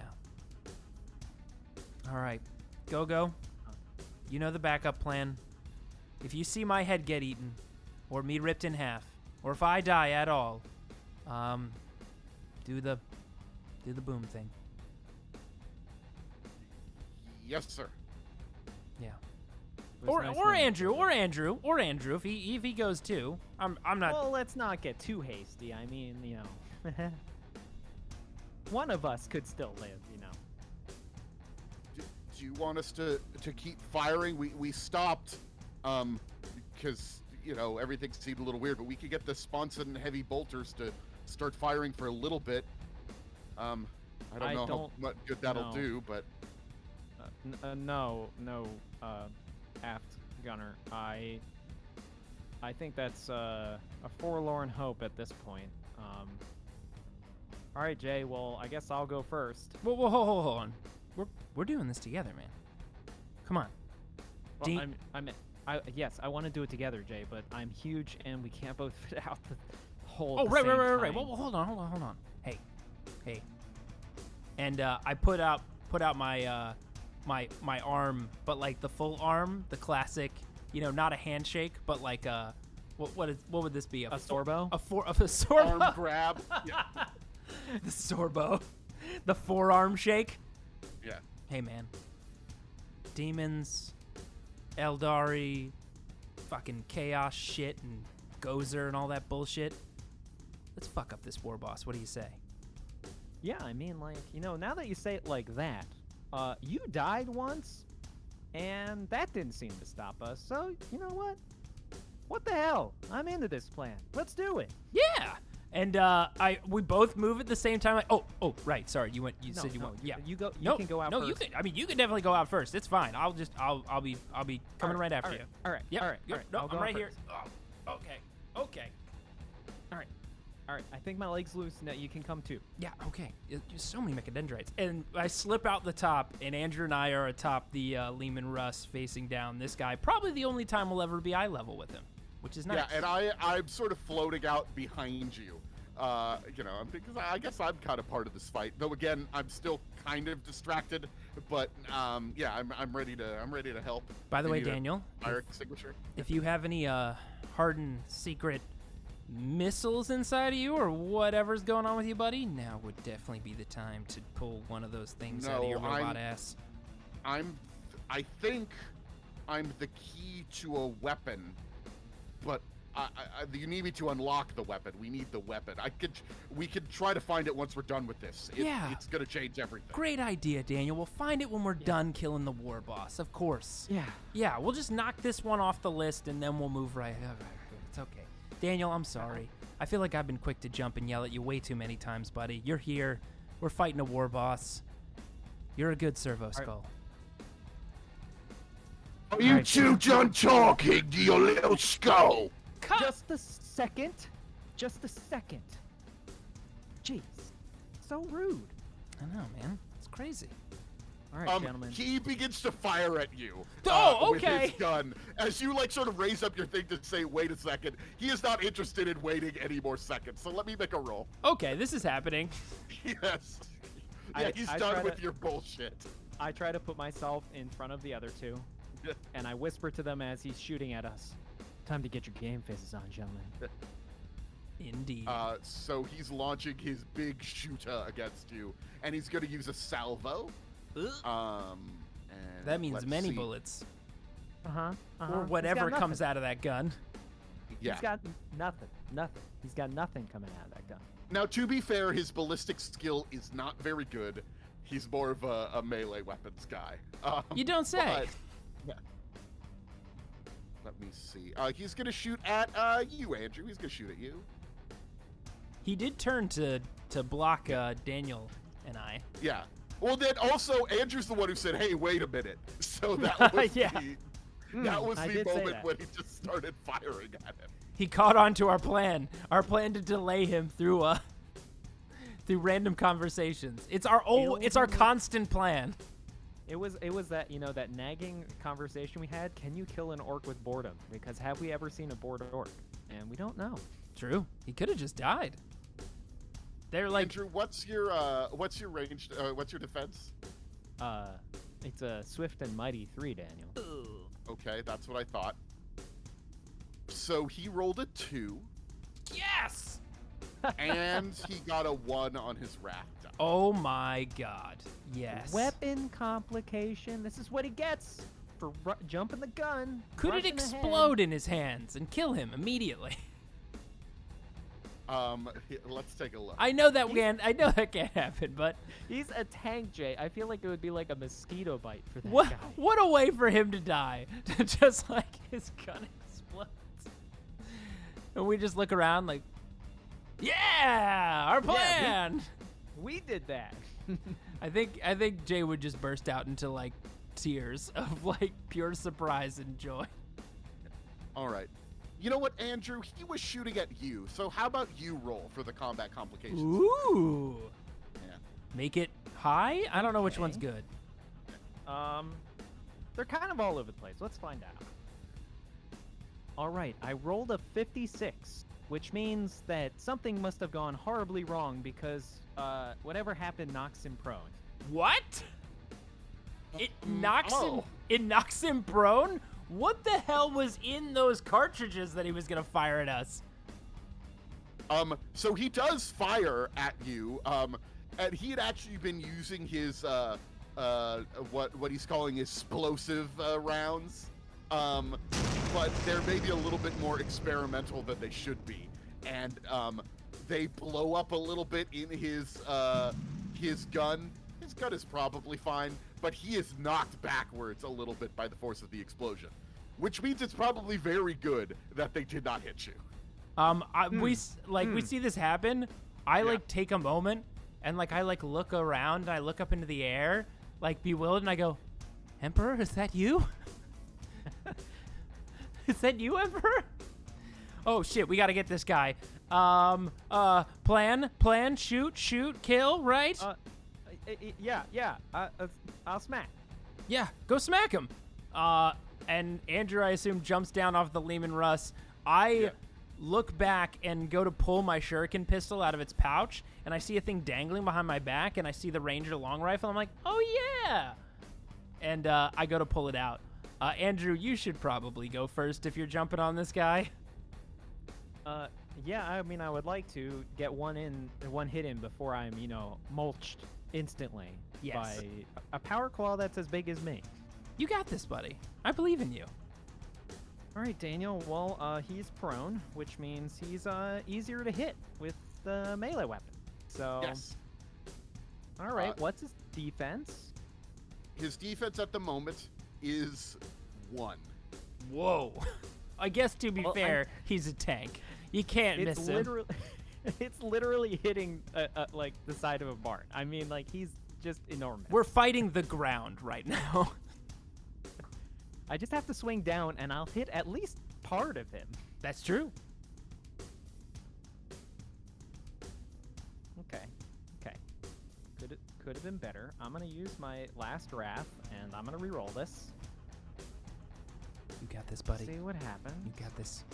All right. Go. You know the backup plan. If you see my head get eaten, or me ripped in half, or if I die at all, do the boom thing. Yes, sir. Yeah. It was nice Or knowing Andrew, if he goes too. I'm not. Well, let's not get too hasty. I mean, one of us could still live, Do you want us to keep firing? We stopped because everything seemed a little weird, but we could get the Sponson heavy bolters to start firing for a little bit. I don't know how much good that'll do, but no, aft gunner. I think that's a forlorn hope at this point. All right, Jay. Well, I guess I'll go first. Whoa, hold on. We're doing this together, man. Come on. Well, yes, I want to do it together, Jay. But I'm huge, and we can't both fit out the hole. Oh, at the right. same time. Well, hold on. Hey. And I put out my my arm, but like the full arm, the classic, not a handshake, but like what would this be? A sorbo? A sorbo. Arm grab. Yeah. The sorbo. The forearm shake. Yeah. Hey, man. Demons, Aeldari, fucking chaos shit, and Gozer and all that bullshit. Let's fuck up this Warboss. What do you say? Yeah, I mean, like, now that you say it like that, you died once, and that didn't seem to stop us. So, you know what? What the hell? I'm into this plan. Let's do it. Yeah. And we both move at the same time. Like, oh, right. Sorry, you said you went. Yeah, You go. You can go out first. No, you can. I mean, you can definitely go out first. It's fine. I'll be coming right after you. All right. Yep. All right. Yep. No, I'll go I'm out right here. first. Oh, okay. All right. I think my leg's loose. Now you can come too. Yeah. Okay. There's so many mechadendrites, and I slip out the top, and Andrew and I are atop the Lehman Russ, facing down this guy. Probably the only time we'll ever be eye level with him, which is nice. Yeah, and I'm sort of floating out behind you. Because I guess I'm kind of part of this fight. Though again, I'm still kind of distracted. But I'm ready to help. By the way, You need a Daniel, fire extinguisher. if you have any hardened secret missiles inside of you or whatever's going on with you, buddy, now would definitely be the time to pull one of those things out of your robot ass. I think I'm the key to a weapon, but you need me to unlock the weapon. We need the weapon. We could try to find it once we're done with this. It's gonna change everything. Great idea, Daniel. We'll find it when we're done killing the war boss, of course. Yeah, we'll just knock this one off the list and then we'll move right. All right, it's okay. Daniel, I'm sorry. I feel like I've been quick to jump and yell at you way too many times, buddy. You're here. We're fighting a war boss. You're a good servo skull. Are you two done talking to your little skull? Just a second. Jeez. So rude. I know, man. It's crazy. All right, gentlemen. He begins to fire at you. Oh, With okay. his gun. As you sort of raise up your thing to say, wait a second. He is not interested in waiting any more seconds. So let me make a roll. Okay, this is happening. Yes. Yeah, he's done with your bullshit. I try to put myself in front of the other two, and I whisper to them as he's shooting at us. Time to get your game faces on, gentlemen. Indeed. So he's launching his big shooter against you, and he's going to use a salvo. And that means let's many see. bullets. Uh-huh. Or whatever comes out of that gun. Yeah. He's got nothing. He's got nothing coming out of that gun. Now, to be fair, his ballistic skill is not very good. He's more of a melee weapons guy. You don't say. Yeah. Let me see. He's going to shoot at you, Andrew. He's going to shoot at you. He did turn to block Daniel and I. Yeah. Well, then also, Andrew's the one who said, hey, wait a minute. So that was Yeah. that was I the did say moment that. when he just started firing at him. He caught on to our plan to delay him through random conversations. It's our constant plan. It was that that nagging conversation we had. Can you kill an orc with boredom? Because have we ever seen a bored orc? And we don't know. True. He could have just died. They're like, Andrew, what's your range? What's your defense? It's a swift and mighty 3, Daniel. Okay, that's what I thought. So he rolled a 2, yes. and he got a 1 on his wrath die. Oh my God. Yes. Weapon complication. This is what he gets for jumping the gun. Could it rushing ahead. explode in his hands and kill him immediately? Let's take a look. I know that can't happen, but He's a tank, Jay. I feel like it would be like a mosquito bite for that what guy. what a way for him to die. Just like his gun explodes. And we just look around like, yeah, our plan. We did that. I think Jay would just burst out into like tears of like pure surprise and joy. All right. You know what, Andrew? He was shooting at you, so how about you roll for the combat complications? Ooh. Yeah. Make it high? I don't know which one's good. They're kind of all over the place. Let's find out. All right, I rolled a 56, which means that something must have gone horribly wrong because whatever happened knocks him prone. What? It knocks him. oh. It knocks him prone. What the hell was in those cartridges that he was gonna fire at us? So he does fire at you, and he had actually been using his, what he's calling explosive rounds, but they're maybe a little bit more experimental than they should be, and they blow up a little bit in his gun. His gun is probably fine, but he is knocked backwards a little bit by the force of the explosion, which means it's probably very good that they did not hit you. We see this happen. I take a moment and I look around and I look up into the air, bewildered, and I go, "Emperor, is that you? Is that you, Emperor? Oh shit, we gotta get this guy. Plan, shoot, kill, right? Yeah. I'll smack. Yeah, go smack him." And Andrew, I assume, jumps down off the Lehman Russ. I look back and go to pull my shuriken pistol out of its pouch, and I see a thing dangling behind my back, and I see the Ranger long rifle. I'm like, "Oh yeah!" And I go to pull it out. Andrew, you should probably go first if you're jumping on this guy. Yeah, I mean, I would like to get one hit in before I'm, mulched instantly by a power claw that's as big as me. You got this, buddy. I believe in you. All right, Daniel. Well, he's prone, which means he's easier to hit with the melee weapon. So, Yes. all right. What's his defense? His defense at the moment is 1. Whoa. I guess to be Well, fair, he's a tank. You can't It's miss him. literally, it's literally hitting the side of a barn. I mean, he's just enormous. We're fighting the ground right now. I just have to swing down, and I'll hit at least part of him. That's true. Okay. Could have been better. I'm gonna use my last wrath, and I'm gonna re-roll this. You got this, buddy. See what happens. You got this.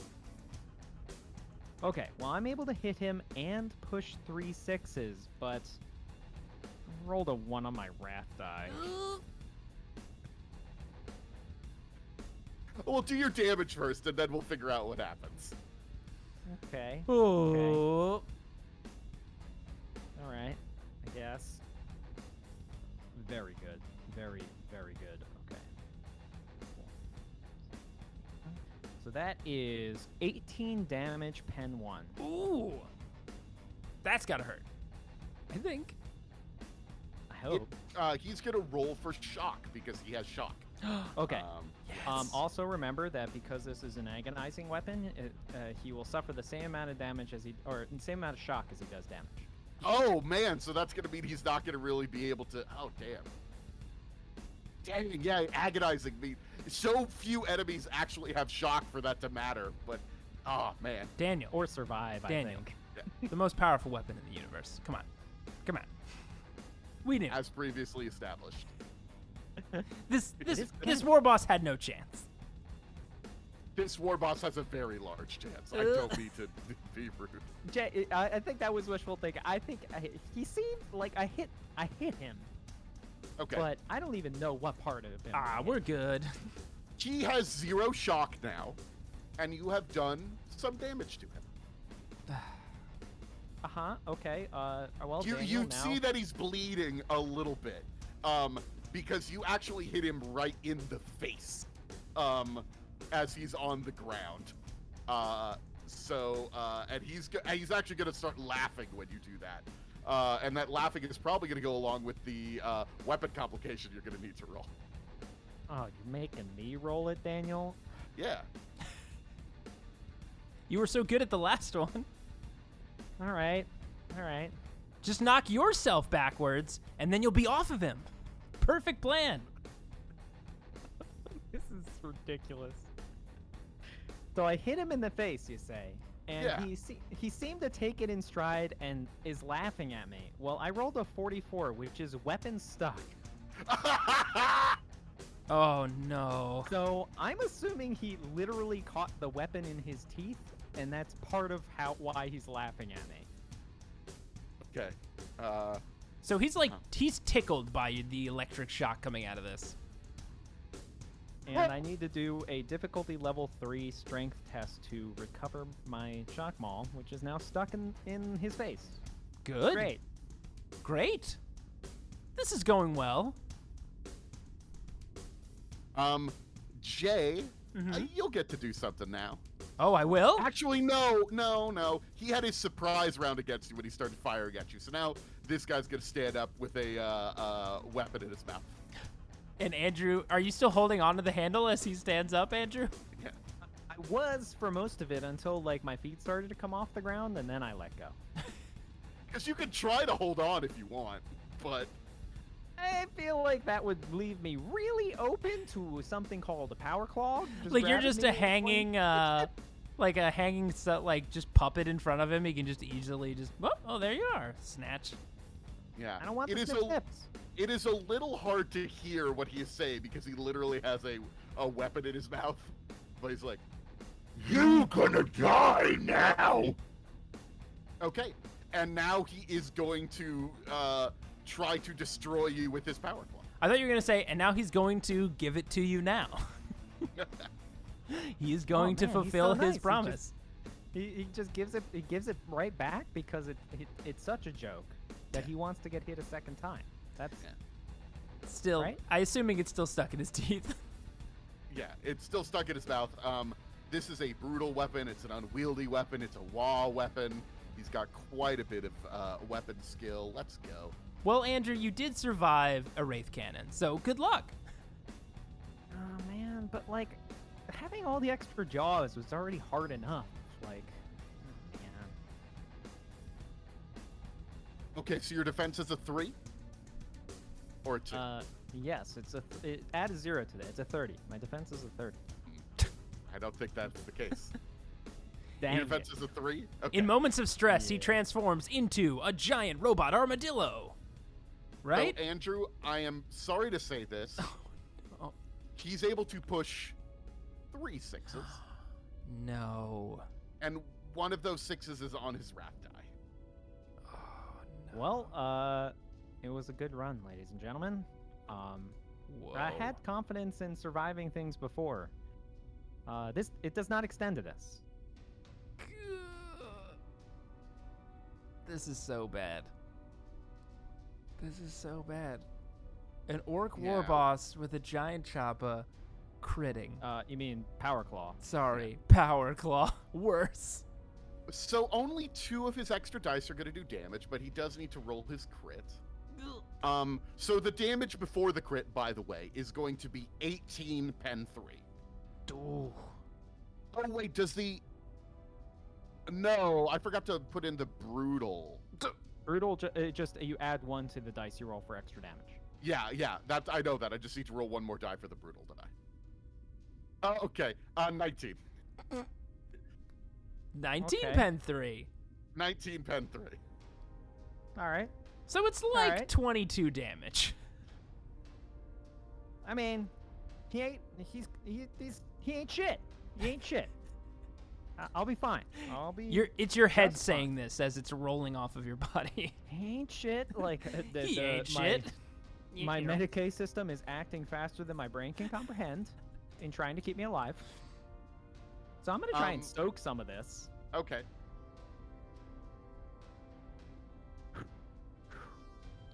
Okay, well, I'm able to hit him and push 3 6s, but I rolled a 1 on my wrath die. Well, do your damage first, and then we'll figure out what happens. Okay. Oh. All right, I guess. Very good. Very, very good. Okay. So that is 18 damage, pen 1. Ooh. That's gotta hurt. I think. I hope. He's gonna roll for shock because he has shock. Okay. Yes. Also remember that because this is an agonizing weapon, he will suffer the same amount of damage the same amount of shock as he does damage. Oh man, so that's gonna mean he's not gonna really be able to. Oh damn. Dang, yeah, agonizing me. So few enemies actually have shock for that to matter, but oh man. Daniel. Or survive, Daniel. I think. The most powerful weapon in the universe. Come on. We knew. As previously established. This Warboss had no chance. This Warboss has a very large chance. I don't mean to be rude. Jay, I think that was wishful thinking. I think he seemed like I hit him. Okay. But I don't even know what part of him. I hit. We're good. He has 0 shock now, and you have done some damage to him. Okay. Well, You Daniel, now... see that he's bleeding a little bit, because you actually hit him right in the face, as he's on the ground. And he's actually gonna start laughing when you do that. And that laughing is probably gonna go along with the weapon complication you're gonna need to roll. Oh, you're making me roll it, Daniel? Yeah. You were so good at the last one. All right. Just knock yourself backwards, and then you'll be off of him. Perfect plan. This is ridiculous. So I hit him in the face, you say, and Yeah. he seemed to take it in stride and is laughing at me. Well, I rolled a 44, which is weapon stuck. Oh no. So I'm assuming he literally caught the weapon in his teeth, and that's part of why he's laughing at me. Okay. So he's he's tickled by the electric shock coming out of this. And I need to do a difficulty level 3 strength test to recover my shock maul, which is now stuck in his face. Good. Great. This is going well. Jay, you'll get to do something now. Oh, I will? Actually, no. He had his surprise round against you when he started firing at you. So now this guy's gonna stand up with a weapon in his mouth. And Andrew, are you still holding onto the handle as he stands up, Andrew? Yeah. I was for most of it until my feet started to come off the ground, and then I let go. Because you can try to hold on if you want, but I feel like that would leave me really open to something called a power claw. Like you're grabbing just me a and hanging, like a hanging, just puppet in front of him. He can just easily just, oh, there you are, snatch. yeah. I don't want It the is snips. It is a little hard to hear what he is saying because he literally has a weapon in his mouth. But he's like, You gonna die now? okay. And now he is going to try to destroy you with his power claw. I thought you were gonna say, and now he's going to give it to you now. He is going to man, he's fulfill so his nice. promise. He just gives it right back because it's such a joke that he wants to get hit a second time. That's Still, Right? I assuming it's still stuck in his teeth. Yeah, it's still stuck in his mouth. This is a brutal weapon. It's an unwieldy weapon. It's a wah weapon. He's got quite a bit of weapon skill. Let's go. Well, Andrew, you did survive a Wraith Cannon, so good luck. oh man, but having all the extra jaws was already hard enough. Man. Okay, so your defense is a 3? Or a 2? Yes, add a 0 to that. It's a 30. My defense is a 30. I don't think that's the case. Dang Your defense it. is a 3? Okay. In moments of stress, he Yeah. transforms into a giant robot armadillo. Right? So, Andrew, I am sorry to say this. Oh. He's able to push 3 6s, No. and one of those 6s is on his wrath die. Oh, no. Well, it was a good run, ladies and gentlemen. Whoa. I had confidence in surviving things before. It does not extend to this. This is so bad. This is so bad. An orc Yeah. warboss with a giant choppa critting. You mean Power Claw? Sorry, power claw. Worse. So only 2 of his extra dice are going to do damage, but he does need to roll his crit. So the damage before the crit, by the way, is going to be 18 pen 3. Ooh. Oh wait, does the... No, I forgot to put in the brutal. Brutal, just you add 1 to the dice you roll for extra damage. Yeah, that I know that. I just need to roll 1 more die for the brutal die. Oh, okay. 19. 19 Okay. pen 3. 19 pen 3. All right. So it's like right. 22 damage. I mean, he ain't shit. He ain't shit. I'll be fine. It's your head just saying this as it's rolling off of your body. He ain't shit. He ain't shit. My Medicaid system is acting faster than my brain can comprehend in trying to keep me alive. So I'm gonna try and stoke some of this. Okay.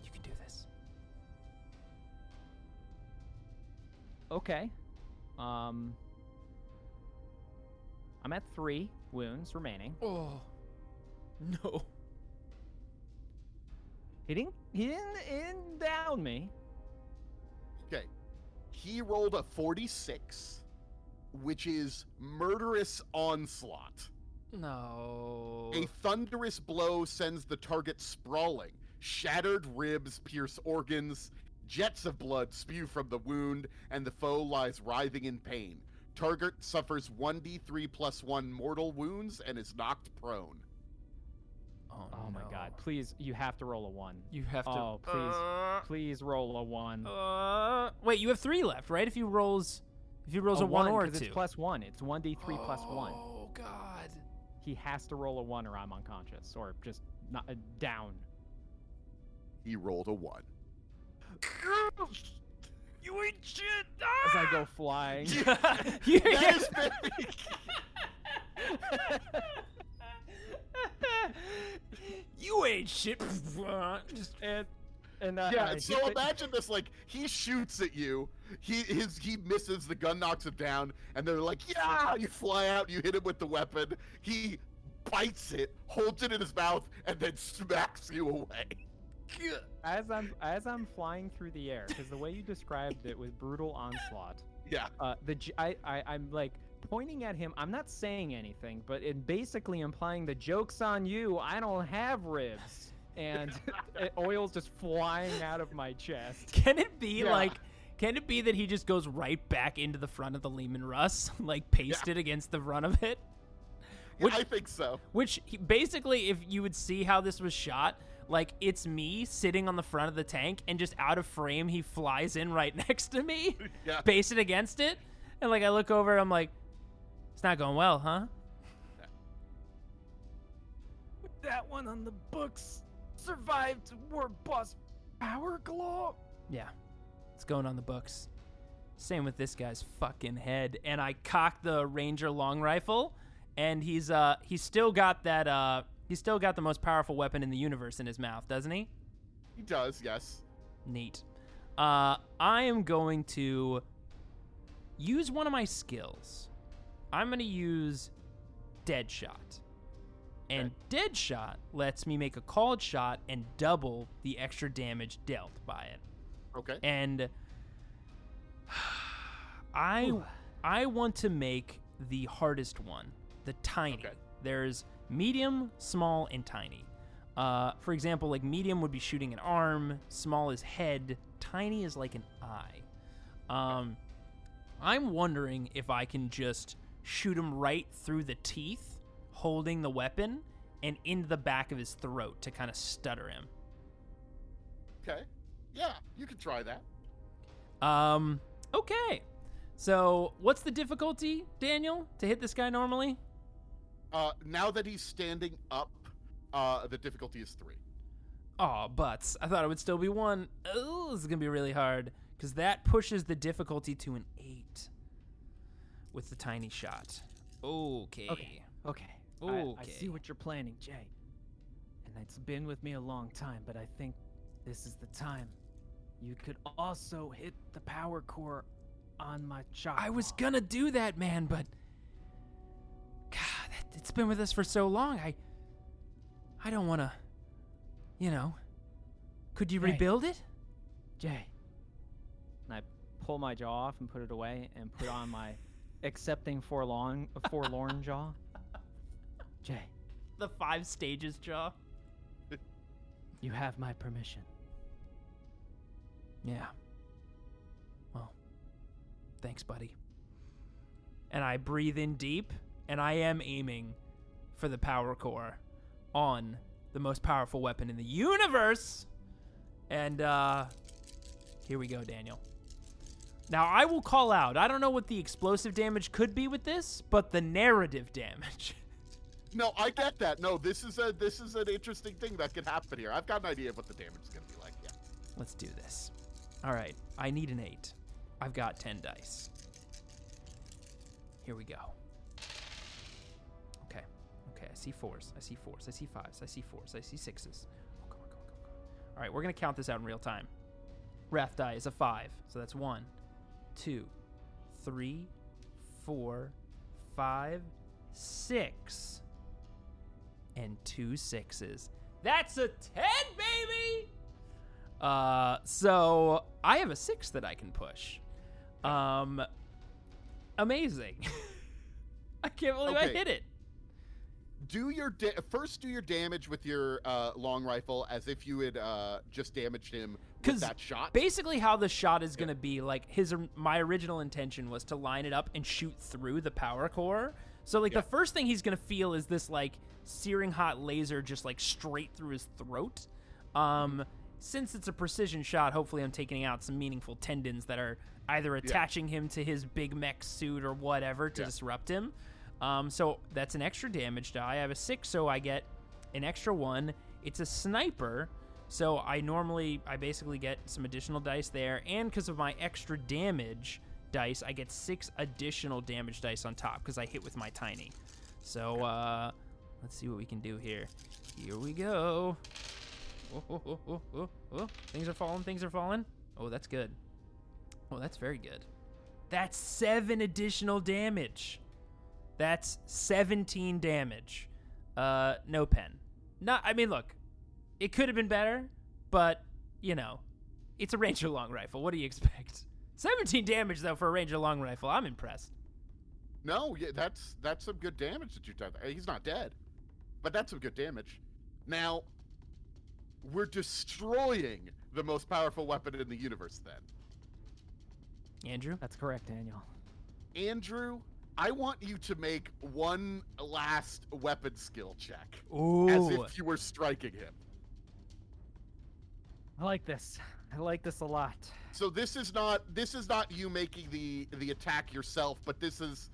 You can do this. Okay. I'm at 3 wounds remaining. Oh. No. He didn't down me. Okay. He rolled a 46, which is murderous onslaught. No. A thunderous blow sends the target sprawling. Shattered ribs pierce organs. Jets of blood spew from the wound, and the foe lies writhing in pain. Target suffers 1d3 plus 1 mortal wounds and is knocked prone. Oh my god. Please, you have to roll a 1. You have to. Oh, please roll a 1. Wait, you have 3 left, right? If he rolls a 1 or a 2. It's plus 1. It's 1d3 plus 1. Oh god. He has to roll a 1 or I'm unconscious, or just not down. He rolled a 1. You ain't shit. As I go flying. That is very... You ain't shit. Just So imagine this: like he shoots at you, he misses, the gun knocks him down, and they're like, "Yeah!" You fly out, you hit him with the weapon. He bites it, holds it in his mouth, and then smacks you away. As I'm flying through the air, because the way you described it was brutal onslaught. Yeah. I'm like pointing at him. I'm not saying anything, but it basically implying the joke's on you. I don't have ribs, and oil's just flying out of my chest. Can it be Can it be that he just goes right back into the front of the Lehman Russ, like pasted against the front of it? Yeah, I think so. Which basically, if you would see how this was shot, like it's me sitting on the front of the tank, and just out of frame, he flies in right next to me, pasted against it, and like I look over, I'm like, it's not going well, huh? That one on the books survived Warboss Power Claw. Yeah, it's going on the books. Same with this guy's fucking head. And I cock the Ranger long rifle, and he's still got that he's still got the most powerful weapon in the universe in his mouth, doesn't he? He does, yes. Neat. I am going to use one of my skills. I'm going to use Deadshot. And Deadshot lets me make a called shot and double the extra damage dealt by it. Okay. And I want to make the hardest one, the tiny. Okay. There's medium, small, and tiny. For example, like medium would be shooting an arm, small is head, tiny is like an eye. I'm wondering if I can just shoot him right through the teeth, holding the weapon, and into the back of his throat to kind of stutter him. Okay. Yeah, you can try that. Okay. So, what's the difficulty, Daniel, to hit this guy normally? Now that he's standing up, the difficulty is 3. Aw, butts. I thought it would still be 1. Oh, this is going to be really hard, because that pushes the difficulty to an 8 with the tiny shot. Okay. I see what you're planning, Jay. And it's been with me a long time, but I think this is the time. You could also hit the power core on my chop. I was gonna do that, man, but God, it's been with us for so long. I don't want to, Could you rebuild it? Jay. And I pull my jaw off and put it away and put on my accepting forlorn jaw. Jay. The 5 stages jaw. You have my permission. Yeah. Well, thanks, buddy. And I breathe in deep, and I am aiming for the power core on the most powerful weapon in the universe. And here we go, Daniel. Now, I will call out. I don't know what the explosive damage could be with this, but the narrative damage. No, I get that. No, this is an interesting thing that could happen here. I've got an idea of what the damage is going to be like. Yeah. Let's do this. All right. I need an 8. I've got 10 dice. Here we go. Okay. I see 4s. I see 4s. I see 5s. I see 4s. I see 6s. Oh, come on. All right. We're going to count this out in real time. Wrath die is a 5. So that's 1, 2, 3, 4, 5, 6. And 2 6s. That's a 10, baby! So I have a 6 that I can push. Amazing. I can't believe I hit it. first do your damage with your long rifle as if you had just damaged him with that shot. Basically how the shot is going to be, like, my original intention was to line it up and shoot through the power core. So, like, the first thing he's going to feel is this, like, searing hot laser just, like, straight through his throat. Since it's a precision shot, hopefully I'm taking out some meaningful tendons that are either attaching him to his big mech suit or whatever to disrupt him. So that's an extra damage die. I have a 6, so I get an extra 1. It's a sniper, so I basically get some additional dice there, and because of my extra damage dice, I get 6 additional damage dice on top because I hit with my tiny. So let's see what we can do here. Here we go. Oh. Things are falling. Oh, that's good. Oh, that's very good. That's 7 additional damage. That's 17 damage. No pen. Look, it could have been better, but, it's a Ranger long rifle. What do you expect? 17 damage, though, for a Ranger long rifle. I'm impressed. No, yeah, that's some good damage that you've done. He's not dead, but that's some good damage. Now, we're destroying the most powerful weapon in the universe, then. Andrew? That's correct, Daniel. Andrew, I want you to make one last weapon skill check. Ooh. As if you were striking him. I like this. I like this a lot. So this is not you making the attack yourself, but this is,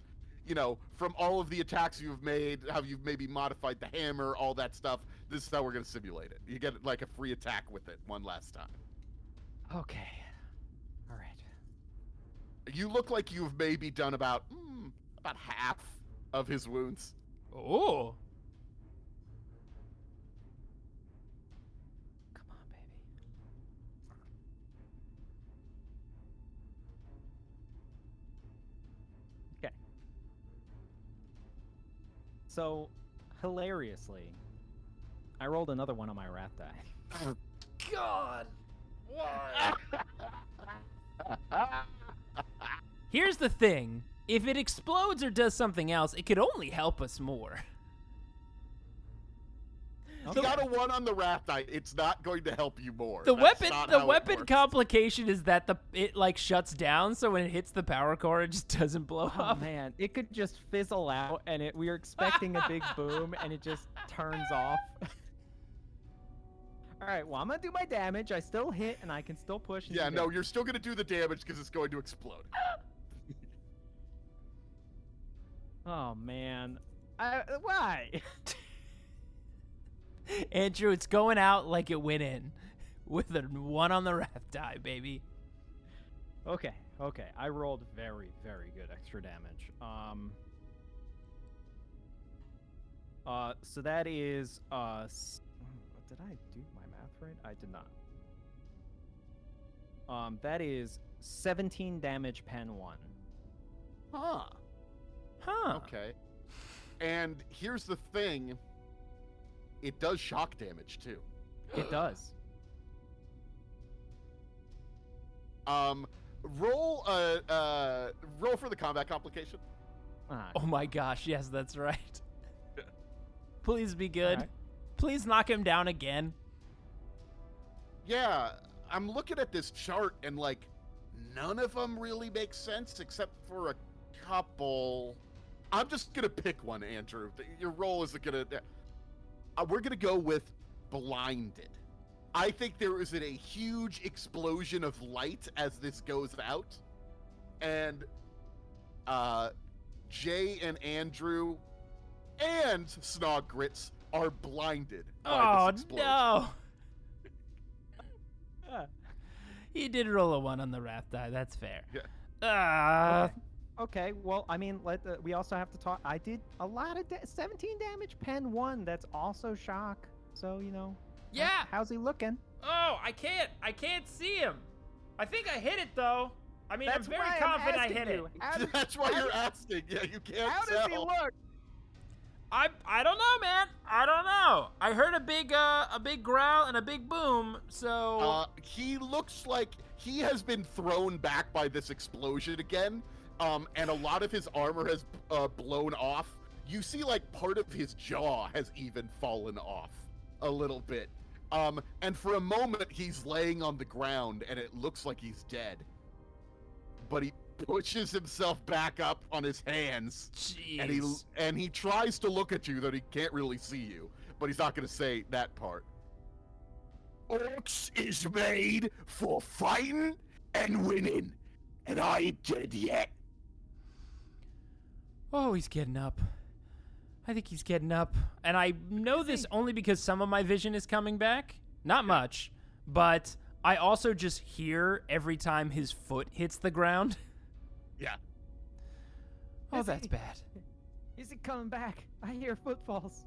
from all of the attacks you've made, how you've maybe modified the hammer, all that stuff. This is how we're going to simulate it. You get like a free attack with it one last time. Okay. All right. You look like you've maybe done about half of his wounds. Oh. Come on, baby. Okay. So, hilariously, I rolled another one on my wrath die. God. Why? Here's the thing. If it explodes or does something else, it could only help us more. You got a 1 on the wrath die. It's not going to help you more. The That's weapon not how it works. complication is that it like shuts down, so when it hits the power core, it just doesn't blow Oh up. man, it could just fizzle out, and we were expecting a big boom, and it just turns off. All right, well, I'm gonna do my damage. I still hit, and I can still push. And Yeah, do no, damage. you're still going to do the damage because it's going to explode. Oh man, why? Andrew, it's going out like it went in, with a 1 on the wrath die, baby. Okay. I rolled very, very good extra damage. So that is did I do my math right? I did not. That is 17 damage pen 1. Huh. Okay. And here's the thing. It does shock damage, too. It does. Roll for the combat complication. Oh my gosh, yes, that's right. Please be good. Alright. Please knock him down again. Yeah, I'm looking at this chart and like none of them really make sense except for a couple. I'm just gonna pick one, Andrew. Your roll isn't gonna. We're gonna go with blinded. I think there is a huge explosion of light as this goes out, and Jay and Andrew and Snog Grits are blinded by this explosion. No! He did roll a 1 on the wrath die. That's fair. Yeah. Okay, well, I mean, we also have to talk. I did a lot of 17 damage, pen 1. That's also shock. So, Yeah. How's he looking? Oh, I can't see him. I think I hit it though. I mean, That's I'm very why I'm confident I asking hit it. you. How does- That's why you're asking. Yeah, you can't How tell. does he look? I don't know, man. I don't know. I heard a big growl and a big boom. So He looks like he has been thrown back by this explosion again, and a lot of his armor has blown off. You see, like, part of his jaw has even fallen off a little bit. And for a moment, he's laying on the ground, and it looks like he's dead. But he pushes himself back up on his hands, Jeez. and he tries to look at you, though he can't really see you. But he's not going to say that part. Orcs is made for fighting and winning, and I ain't dead yet. Oh, he's getting up. I think he's getting up. And I know this only because some of my vision is coming back. Not much, but I also just hear every time his foot hits the ground. Yeah. Oh, Is that's he- bad. Is it coming back? I hear footfalls.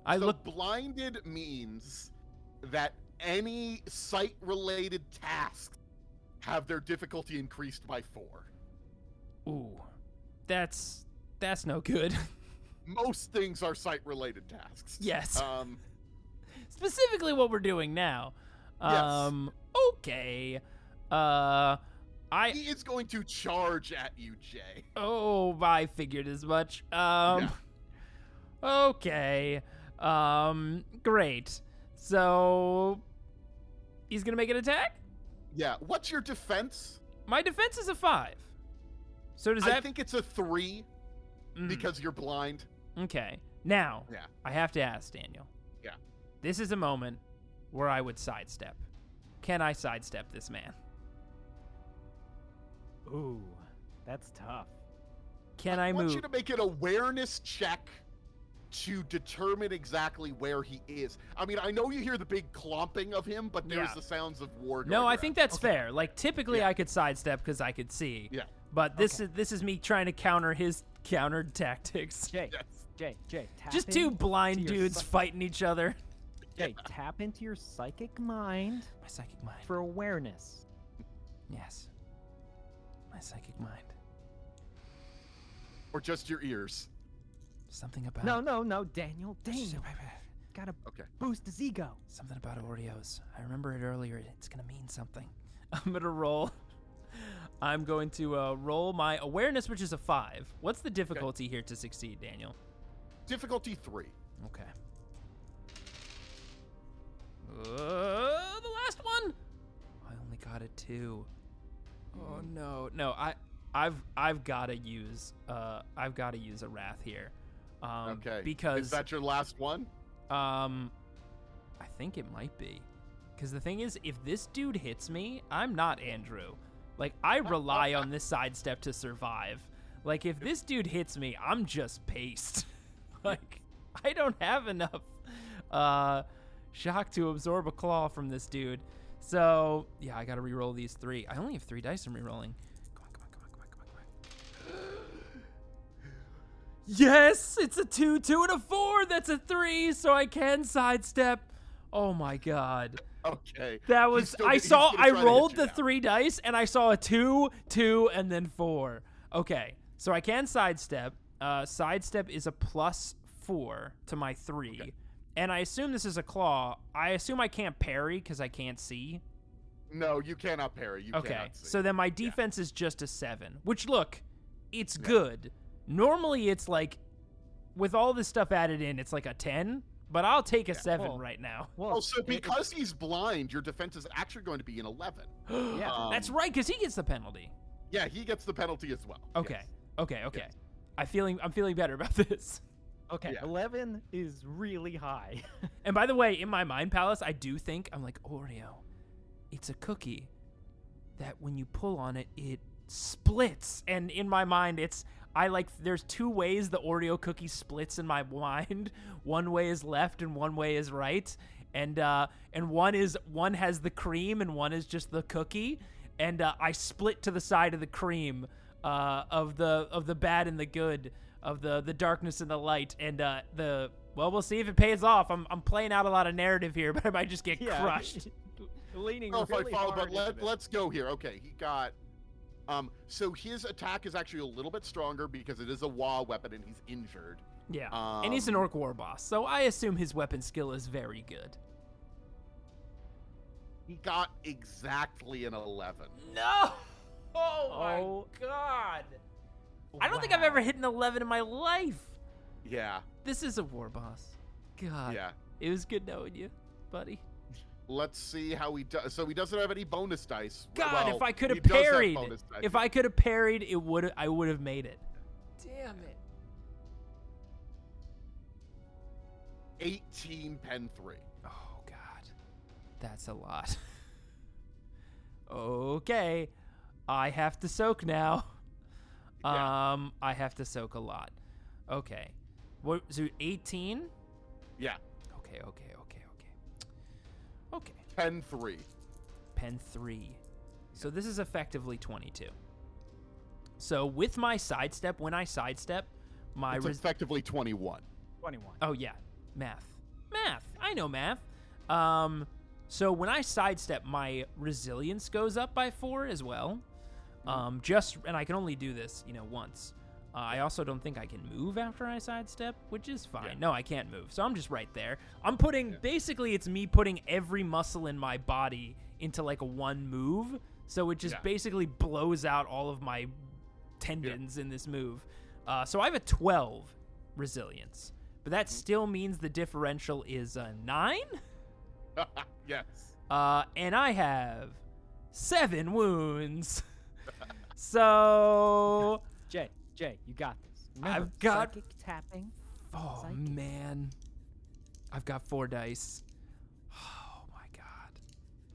I So look. blinded means that any sight-related tasks have their difficulty increased by 4. Ooh, that's no good. Most things are sight-related tasks. Yes. Um, Specifically, what we're doing now. Yes. Okay. he is going to charge at you, Jay. Oh, I figured as much. Okay. Great. So, he's gonna make an attack? Yeah. What's your defense? My defense is a 5. So does I that... think it's a 3 Mm, because you're blind. okay. Now, Yeah. I have to ask, Daniel. Yeah. This is a moment where I would sidestep. Can I sidestep this man? Ooh, that's tough. Can I want move? you to make an awareness check to determine exactly where he is. I mean, I know you hear the big clomping of him, but there's Yeah. the sounds of war going No, I around. think that's fair. Like, typically Yeah. I could sidestep because I could see. Yeah. But this is me trying to counter his countered tactics. Jay, Yes. Jay, tap Just two in blind to your dudes fighting each other. Jay, tap into your psychic mind My psychic mind. for awareness. Yes. My psychic mind. Or just your ears. Something about... No, Daniel. Gotta Okay. boost his ego. Something about Oreos. I remember it earlier. It's going to mean something. I'm going to roll. I'm going to roll my awareness, which is a 5. What's the difficulty here to succeed, Daniel? Difficulty 3. Okay. The last one. I only got a 2. Oh no! I've got to use a wrath here. Okay. Because Is that your last one? I think it might be. Because the thing is, if this dude hits me, I'm not Andrew. Like, I rely on this sidestep to survive. Like, if this dude hits me, I'm just paste. Like, I don't have enough shock to absorb a claw from this dude. So, yeah, I gotta reroll these 3. I only have 3 dice I'm rerolling. Come on. Yes! It's a 2, 2, and a 4! That's a 3, so I can sidestep. Oh my god. Okay. That was... I rolled the now. 3 dice, and I saw a 2, 2, and then 4. Okay, so I can sidestep. Sidestep is a +4 to my 3. Okay. And I assume this is a claw. I assume I can't parry because I can't see. No, you cannot parry. You Okay, cannot see. so then my defense is just a 7. Which, look, it's good. Normally it's like, with all this stuff added in, it's like a 10. But I'll take a 7 well- right now. Well, Oh, so because he's blind, your defense is actually going to be an 11. Yeah. That's right, because he gets the penalty. Yeah, he gets the penalty as well. Okay, Yes. okay. I'm feeling better about this. okay, yeah. 11 is really high. And by the way, in my mind palace, I do think, I'm like, Oreo, it's a cookie that when you pull on it, it splits. And in my mind, there's 2 ways the Oreo cookie splits in my mind. One way is left and one way is right. And one has the cream and one is just the cookie. And I split to the side of the cream, of the bad and the good, of the darkness and the light. And we'll see if it pays off. I'm playing out a lot of narrative here, but I might just get crushed. Leaning Oh, if really I follow, hard but into it. let's go here. Okay, he got. So his attack is actually a little bit stronger because it is a Wa weapon and he's injured. Yeah, and he's an orc war boss, so I assume his weapon skill is very good. He got exactly an 11. No! Oh Oh. my god! I don't think I've ever hit an 11 in my life. Yeah. This is a Warboss. God. Yeah. It was good knowing you, buddy. Let's see how he does. So he doesn't have any bonus dice. God, Well, if I could he have does parried, bonus dice. if I could have parried, I would have made it. Damn it. 18 pen 3. Oh God, that's a lot. Okay, I have to soak now. Yeah. I have to soak a lot. Okay, what? So 18? Yeah. Okay. Pen 3. Pen 3. So this is effectively 22. So with my sidestep, when I sidestep, my It's effectively 21. 21. oh yeah, math. I know math. So when I sidestep, my resilience goes up by 4 as well. And I can only do this, once. I also don't think I can move after I sidestep, which is fine. Yeah. No, I can't move. So I'm just right there. I'm putting, basically it's me putting every muscle in my body into like a one move. So it just basically blows out all of my tendons in this move. So I have a 12 resilience, but that still means the differential is a 9. Yes. And I have 7 wounds. So Jay, you got this. Remember, I've got- psychic tapping. oh Psychic. man, I've got 4 dice. Oh my God,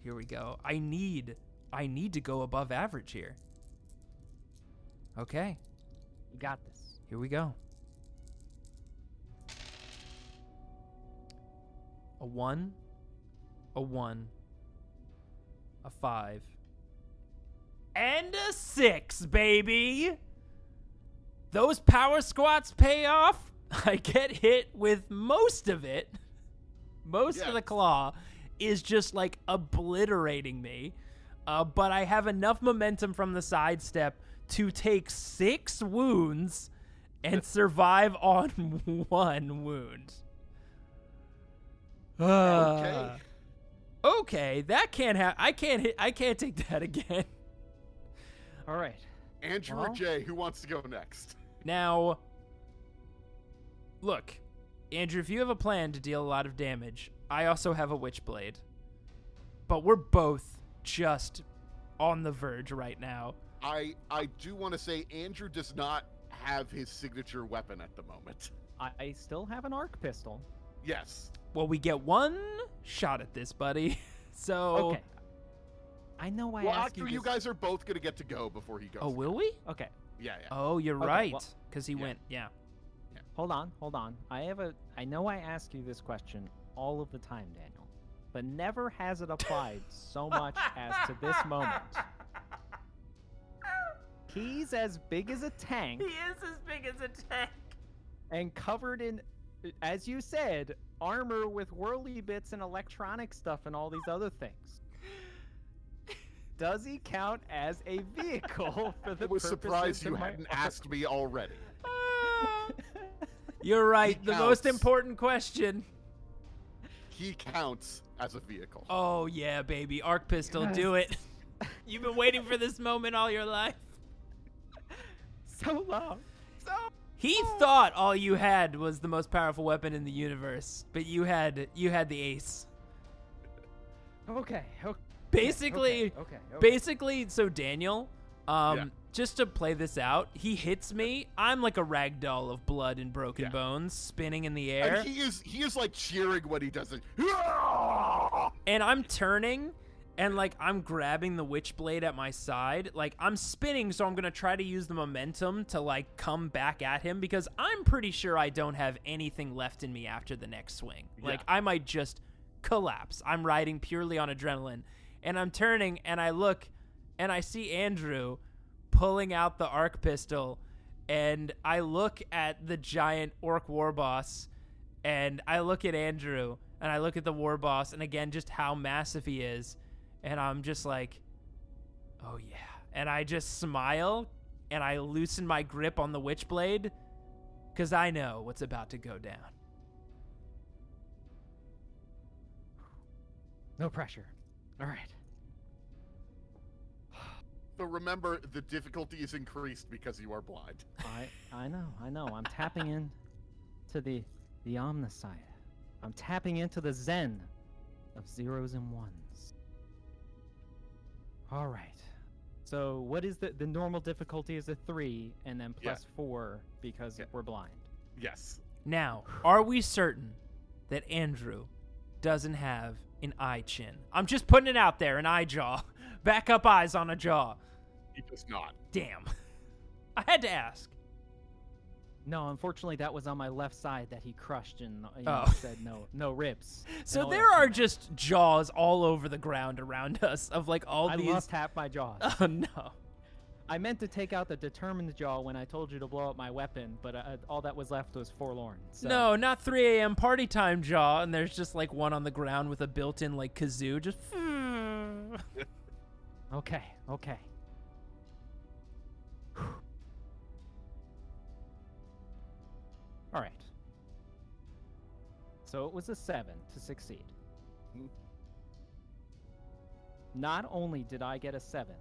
here we go. I need to go above average here. Okay, You got this. here we go. A 1, a 1, a 5, and a 6, baby. Those power squats pay off. I get hit with most of it. Most of the claw is just like obliterating me. But I have enough momentum from the sidestep to take 6 wounds and survive on 1 wound. Okay. Okay, that can't happen. I can't take that again. All right. Andrew or Well- Jay, who wants to go next? Now, look, Andrew, if you have a plan to deal a lot of damage, I also have a Witchblade. But we're both just on the verge right now. I do want to say Andrew does not have his signature weapon at the moment. I still have an arc pistol. Yes. Well, we get 1 shot at this, buddy. So, Okay. I know I Well, asked after you this- guys are both going to get to go before he goes. oh, will we? Okay. Yeah, yeah. Oh, you're Okay, right, well- because he Yeah. went, yeah. Hold on. I know I ask you this question all of the time, Daniel, but never has it applied so much as to this moment. He's as big as a tank is as big as a tank. and covered in, as you said, armor with whirly bits and electronic stuff and all these other things. Does he count as a vehicle for the I was purposes surprised you of my hadn't arc? asked me already. You're right. He The most counts. important question. He counts as a vehicle. Oh, yeah, baby. Arc pistol, Yes. do it. You've been waiting for this moment all your life. So long. He thought all you had was the most powerful weapon in the universe, but you had the ace. Okay. Basically, Okay. basically, so Daniel, Yeah. just to play this out, he hits me. I'm like a rag doll of blood and broken Yeah. bones spinning in the air. And he is like cheering when he does it. And I'm turning, and like I'm grabbing the Witchblade at my side. Like I'm spinning, so I'm gonna try to use the momentum to like come back at him because I'm pretty sure I don't have anything left in me after the next swing. Like I might just collapse. I'm riding purely on adrenaline, and I'm turning, and I look, and I see Andrew pulling out the arc pistol, and I look at the giant orc warboss, and I look at Andrew, and I look at the warboss, and again, just how massive he is, and I'm just like, oh yeah. And I just smile, and I loosen my grip on the Witchblade, because I know what's about to go down. No pressure. All right. So remember, the difficulty is increased because you are blind. I know. I'm tapping in into the omniscient. I'm tapping into the zen of zeros and ones. All right. So what is the normal difficulty is a 3 and then plus 4 because we're blind. Yes. Now, are we certain that Andrew doesn't have an eye chin? I'm just putting it out there, an eye jaw. Backup eyes on a jaw. He does not. Damn. I had to ask. No, unfortunately, that was on my left side that he crushed and said no ribs. So there are just jaws all over the ground around us of like all I these. lost half my jaws. Oh no. I meant to take out the determined jaw when I told you to blow up my weapon, but all that was left was forlorn. So. No, not 3 a.m. party time jaw, and there's just like one on the ground with a built-in like kazoo. Just. Okay. All right. So it was a 7 to succeed. Not only did I get a 7,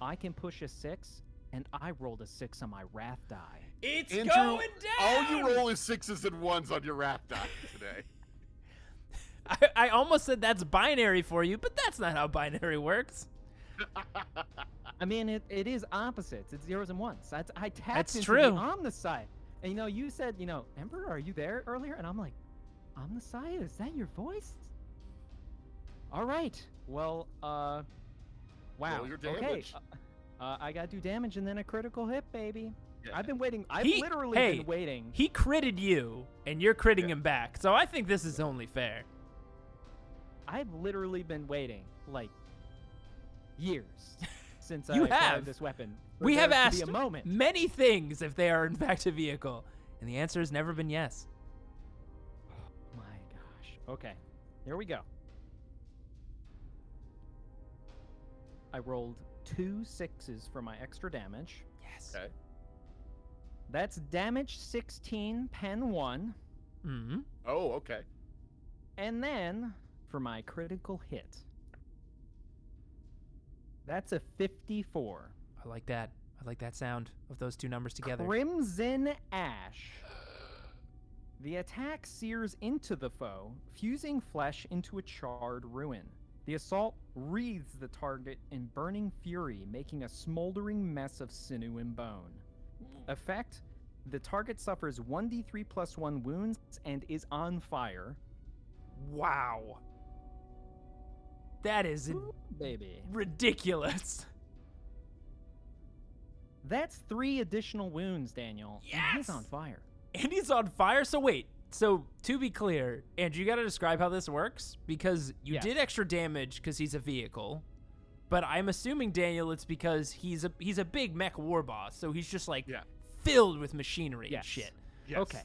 I can push a 6, and I rolled a 6 on my wrath die. It's Andrew, going down. all you roll is 6s and 1s on your wrath die today. I almost said that's binary for you, but that's not how binary works. I mean, it is opposites. It's zeros and ones. I tapped That's into true. the omniscient. And you said, Emperor, are you there earlier? And I'm like, omniscient? Is that your voice? All right. Well, wow. Roll your Okay. damage. I got to do damage and then a critical hit, baby. Yeah. I've been waiting. I've He- literally hey, been waiting. He critted you, and you're critting him back. So I think this is only fair. I've literally been waiting, like, years since You I acquired have. this weapon. for We have there to asked be a moment. many things if they are in fact a vehicle, and the answer has never been yes. My gosh. Okay. Here we go. I rolled 2 6s for my extra damage. Yes. Okay. That's damage 16, pen 1. Mm-hmm. Oh, okay. And then for my critical hit, that's a 54. I like that. I like that sound of those two numbers together. Crimson Ash. The attack sears into the foe, fusing flesh into a charred ruin. The assault wreathes the target in burning fury, making a smoldering mess of sinew and bone. Effect: the target suffers 1d3 plus 1 wounds and is on fire. Wow. That is Ooh, baby. ridiculous. That's 3 additional wounds, Daniel. And he's Yes! on fire. And he's on fire. So wait. So to be clear, Andrew, you got to describe how this works because you Yes. did extra damage because he's a vehicle. But I'm assuming, Daniel, it's because he's a big mech warboss, so he's just like filled with machinery and Yes. shit. Yes. Okay.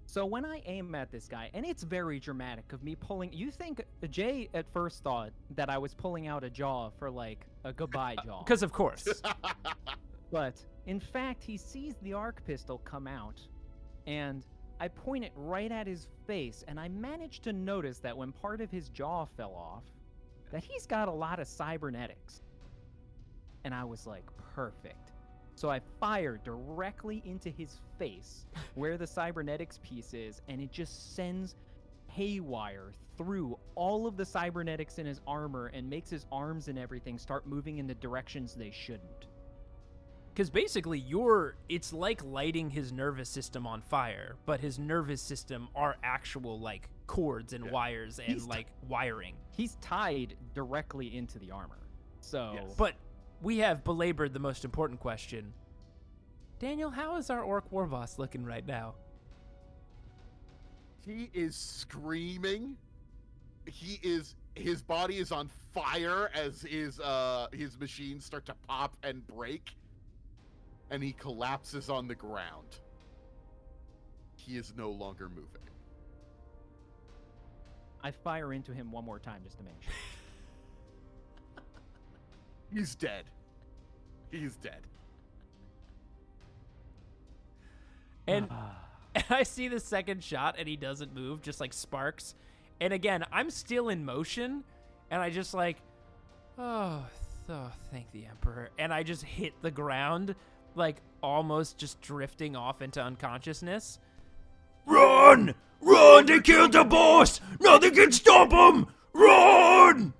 So when I aim at this guy, and it's very dramatic of me pulling. You think Jay at first thought that I was pulling out a jaw for like a goodbye jaw. Because of course. But in fact, he sees the arc pistol come out, and I point it right at his face, and I managed to notice that when part of his jaw fell off, that he's got a lot of cybernetics. And I was like, perfect. So I fired directly into his face where the cybernetics piece is, and it just sends haywire through all of the cybernetics in his armor and makes his arms and everything start moving in the directions they shouldn't. Because basically, it's like lighting his nervous system on fire, but his nervous system are actual like cords and wires and like wiring. He's tied directly into the armor. So, But we have belabored the most important question. Daniel, how is our orc warboss looking right now? He is screaming. His body is on fire as his machines start to pop and break. And he collapses on the ground. He is no longer moving. I fire into him one more time just to make sure. He's dead. He's dead. And I see the second shot and he doesn't move, just like sparks. And again, I'm still in motion and I just like, oh, thank the Emperor. And I just hit the ground, like almost just drifting off into unconsciousness. Run! Run! They killed the boss! Nothing can stop them! Run!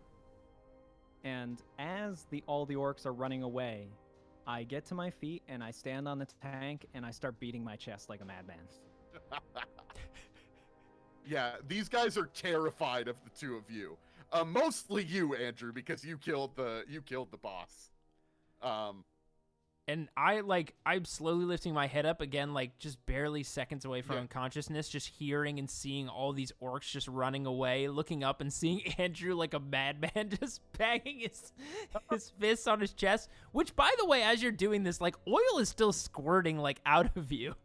And as all the orcs are running away, I get to my feet and I stand on the tank and I start beating my chest like a madman. Yeah, these guys are terrified of the two of you. Mostly you, Andrew, because you killed the boss. And I'm slowly lifting my head up again, like just barely seconds away from unconsciousness, just hearing and seeing all these orcs just running away, looking up and seeing Andrew like a madman just banging his fists on his chest, which, by the way, as you're doing this, like, oil is still squirting like out of you.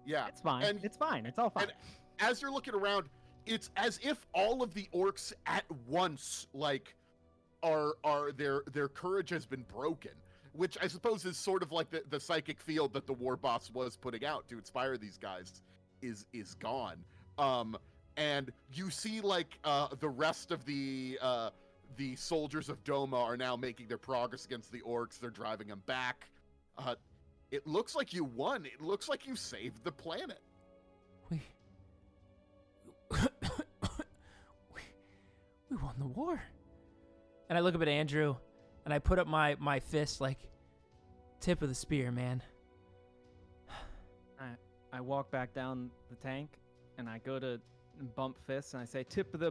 Yeah. It's fine. And, It's fine. It's all fine. and as you're looking around, it's as if all of the orcs at once, like, are their courage has been broken, which I suppose is sort of like the psychic field that the Warboss was putting out to inspire these guys is gone. And you see like the rest of the soldiers of Doma are now making their progress against the orcs. They're driving them back. It looks like you won. It looks like you saved the planet. We won the war. And I look up at Andrew, and I put up my fist like, tip of the spear, man. I walk back down the tank, and I go to bump fists, and I say, tip of the...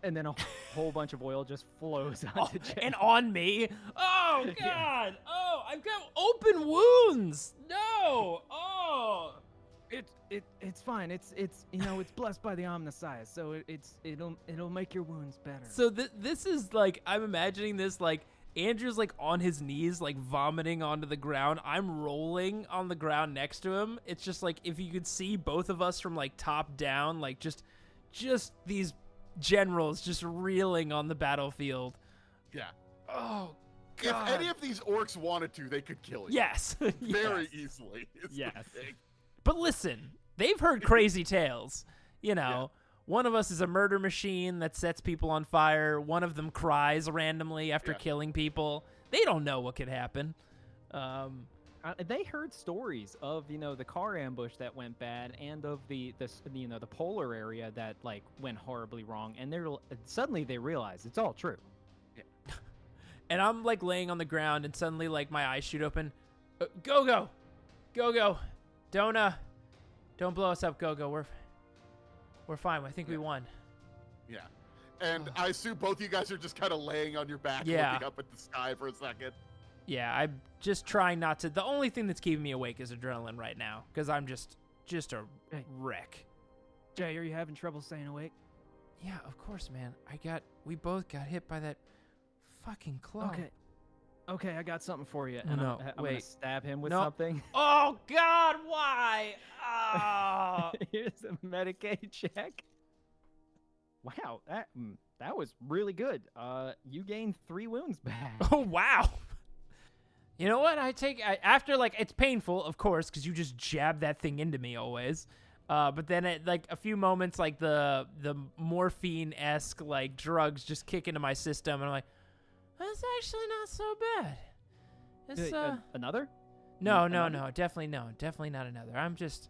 And then a whole bunch of oil just flows onto Jay. And on me. Oh, God. Yeah. Oh, I've got open wounds. No. Oh. It's fine. It's it's blessed by the Omnissiah, so it'll make your wounds better. So this is like, I'm imagining this like Andrew's like on his knees, like vomiting onto the ground. I'm rolling on the ground next to him. It's just like if you could see both of us from like top down, like just these generals just reeling on the battlefield. Yeah. Oh, God. If any of these orcs wanted to, they could kill you. Yes. Very easily. is the Yes. thing. But listen, they've heard crazy tales. You know, one of us is a murder machine that sets people on fire. One of them cries randomly after killing people. They don't know what could happen. They heard stories of the car ambush that went bad, and of the polar area that like went horribly wrong, and suddenly they realize it's all true. Yeah. And I'm like laying on the ground, and suddenly like my eyes shoot open. Go. Don't blow us up, Go. We're fine. I think we won. Yeah. And I assume both of you guys are just kind of laying on your back, looking up at the sky for a second. Yeah, I'm just trying not to. The only thing that's keeping me awake is adrenaline right now, because I'm just a wreck. Jay, are you having trouble staying awake? Yeah, of course, man. We both got hit by that fucking claw. Okay, I got something for you. Oh, and no, I'm wait. gonna stab him with No. something. Oh, God, why? Oh. Here's a Medicaid check. Wow, that was really good. You gained 3 wounds back. Oh, wow. You know what? After, like, it's painful, of course, because you just jab that thing into me always. But then at, like, a few moments, like, the morphine-esque, like, drugs just kick into my system, and I'm like, that's actually not so bad. It's, another? No, definitely not another. I'm just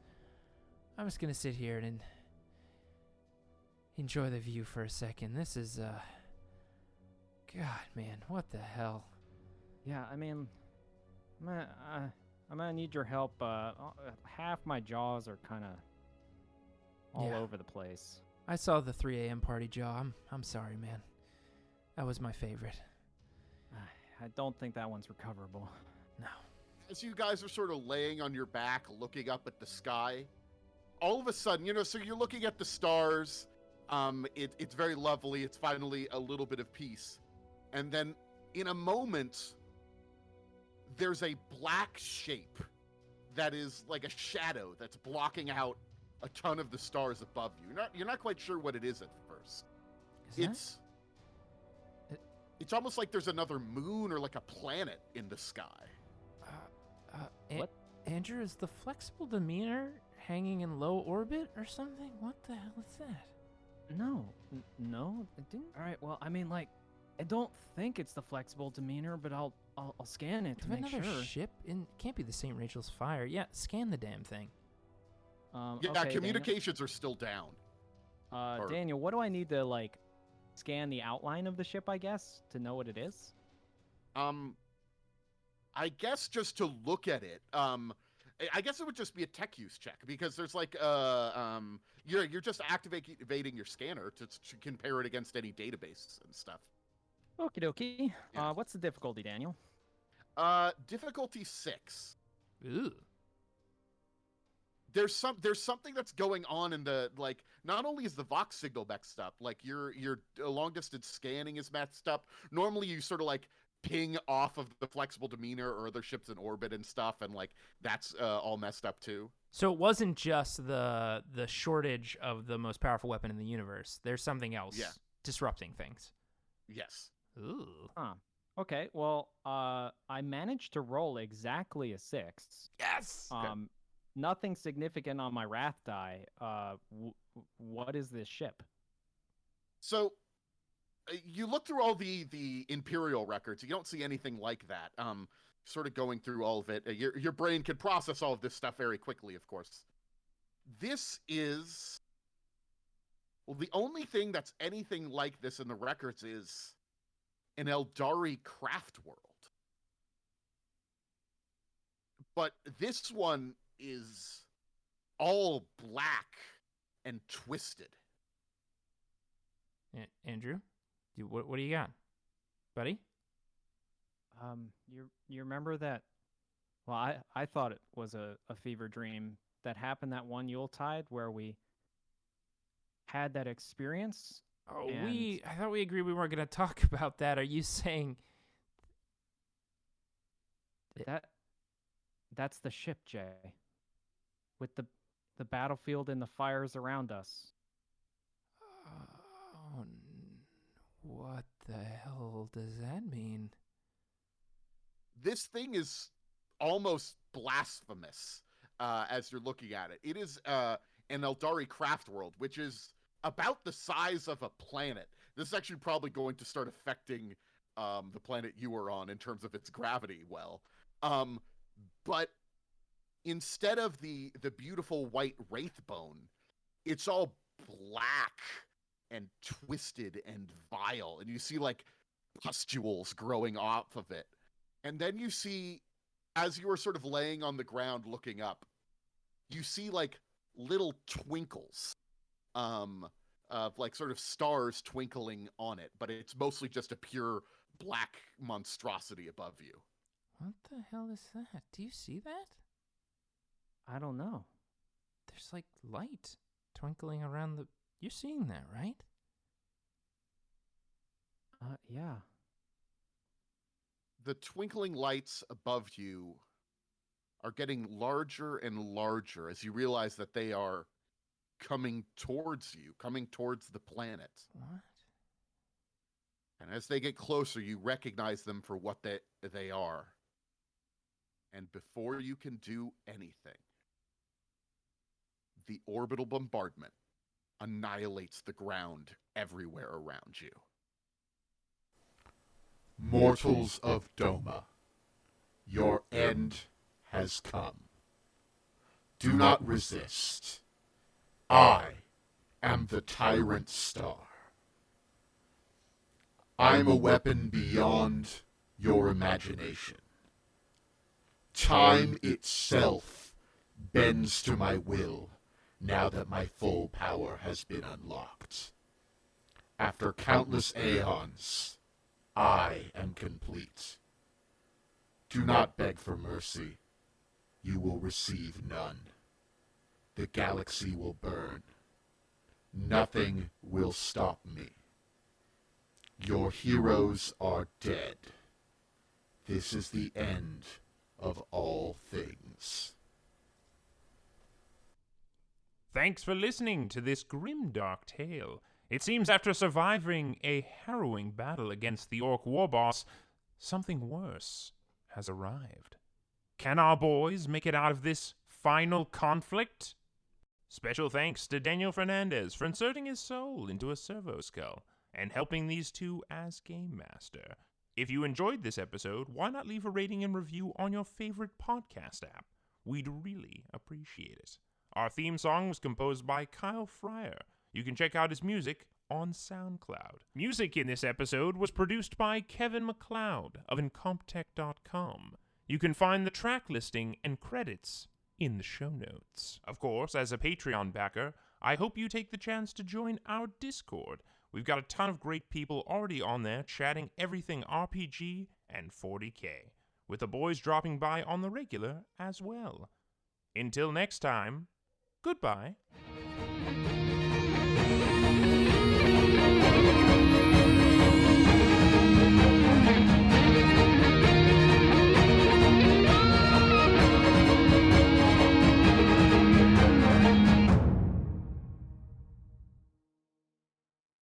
gonna sit here and enjoy the view for a second. This is, God, man, what the hell? Yeah, I mean, I'm gonna need your help. Half my jaws are kind of all over the place. I saw the 3 a.m. party, Joe. I'm sorry, man. That was my favorite. I don't think that one's recoverable. No. As you guys are sort of laying on your back, looking up at the sky, all of a sudden, so you're looking at the stars. It's very lovely. It's finally a little bit of peace. And then in a moment, there's a black shape that is like a shadow that's blocking out a ton of the stars above you. You're not quite sure what it is at first. It's almost like there's another moon or like a planet in the sky. What? Andrew, is the flexible demeanor hanging in low orbit or something? What the hell is that? No, it didn't. All right, well, I mean, like, I don't think it's the flexible demeanor, but I'll scan it to make another sure. Ship in can't be the St. Rachel's Fire. Yeah, scan the damn thing. Yeah, okay, communications are still down. Daniel, what do I need to like scan the outline of the ship? I guess to know what it is. I guess just to look at it. I guess it would just be a tech use check because there's like you're just activating your scanner to compare it against any database and stuff. Okie dokie. Yeah. What's the difficulty, Daniel? Difficulty 6. Ooh. There's something that's going on in the, like, not only is the Vox signal messed up, like your long distance scanning is messed up. Normally you sort of like ping off of the flexible demeanor or other ships in orbit and stuff, and like that's all messed up too. So it wasn't just the shortage of the most powerful weapon in the universe. There's something else disrupting things. Yes. Ooh. Huh. Okay. Well, I managed to roll exactly a 6. Yes. Nothing significant on my wrath die. What is this ship? So you look through all the Imperial records. You don't see anything like that. Sort of going through all of it. Your brain can process all of this stuff very quickly, of course. This is... Well, the only thing that's anything like this in the records is an Aeldari craft world. But this one is all black and twisted. Andrew, what do you got, buddy? You remember that? Well, I thought it was a fever dream that happened that one Yuletide where we had that experience. Oh, and... I thought we agreed we weren't going to talk about that. Are you saying that's the ship, Jay? With the battlefield and the fires around us. Oh, what the hell does that mean? This thing is almost blasphemous as you're looking at it. It is an Aeldari craft world, which is about the size of a planet. This is actually probably going to start affecting the planet you are on in terms of its gravity well. But instead of the beautiful white wraithbone, it's all black and twisted and vile. And you see like pustules growing off of it. And then you see, as you are sort of laying on the ground looking up, you see like little twinkles of like sort of stars twinkling on it, but it's mostly just a pure black monstrosity above you. What the hell is that? Do you see that? I don't know. There's like light twinkling around the... You're seeing that, right? Yeah. The twinkling lights above you are getting larger and larger as you realize that they are coming towards you, coming towards the planet. What? And as they get closer, you recognize them for what they are. And before you can do anything, the orbital bombardment annihilates the ground everywhere around you. Mortals of Doma, your end has come. Do not resist. I am the Tyrant Star. I'm a weapon beyond your imagination. Time itself bends to my will now that my full power has been unlocked. After countless aeons, I am complete. Do not beg for mercy. You will receive none. The galaxy will burn. Nothing will stop me. Your heroes are dead. This is the end of all things. Thanks for listening to this grimdark tale. It seems after surviving a harrowing battle against the Orc Warboss, something worse has arrived. Can our boys make it out of this final conflict? Special thanks to Daniel Fernandez for inserting his soul into a servo skull and helping these two as Game Master. If you enjoyed this episode, why not leave a rating and review on your favorite podcast app? We'd really appreciate it. Our theme song was composed by Kyle Fryer. You can check out his music on SoundCloud. Music in this episode was produced by Kevin MacLeod of Incomptech.com. You can find the track listing and credits in the show notes. Of course, as a Patreon backer, I hope you take the chance to join our Discord. We've got a ton of great people already on there chatting everything RPG and 40K, with the boys dropping by on the regular as well. Until next time, goodbye.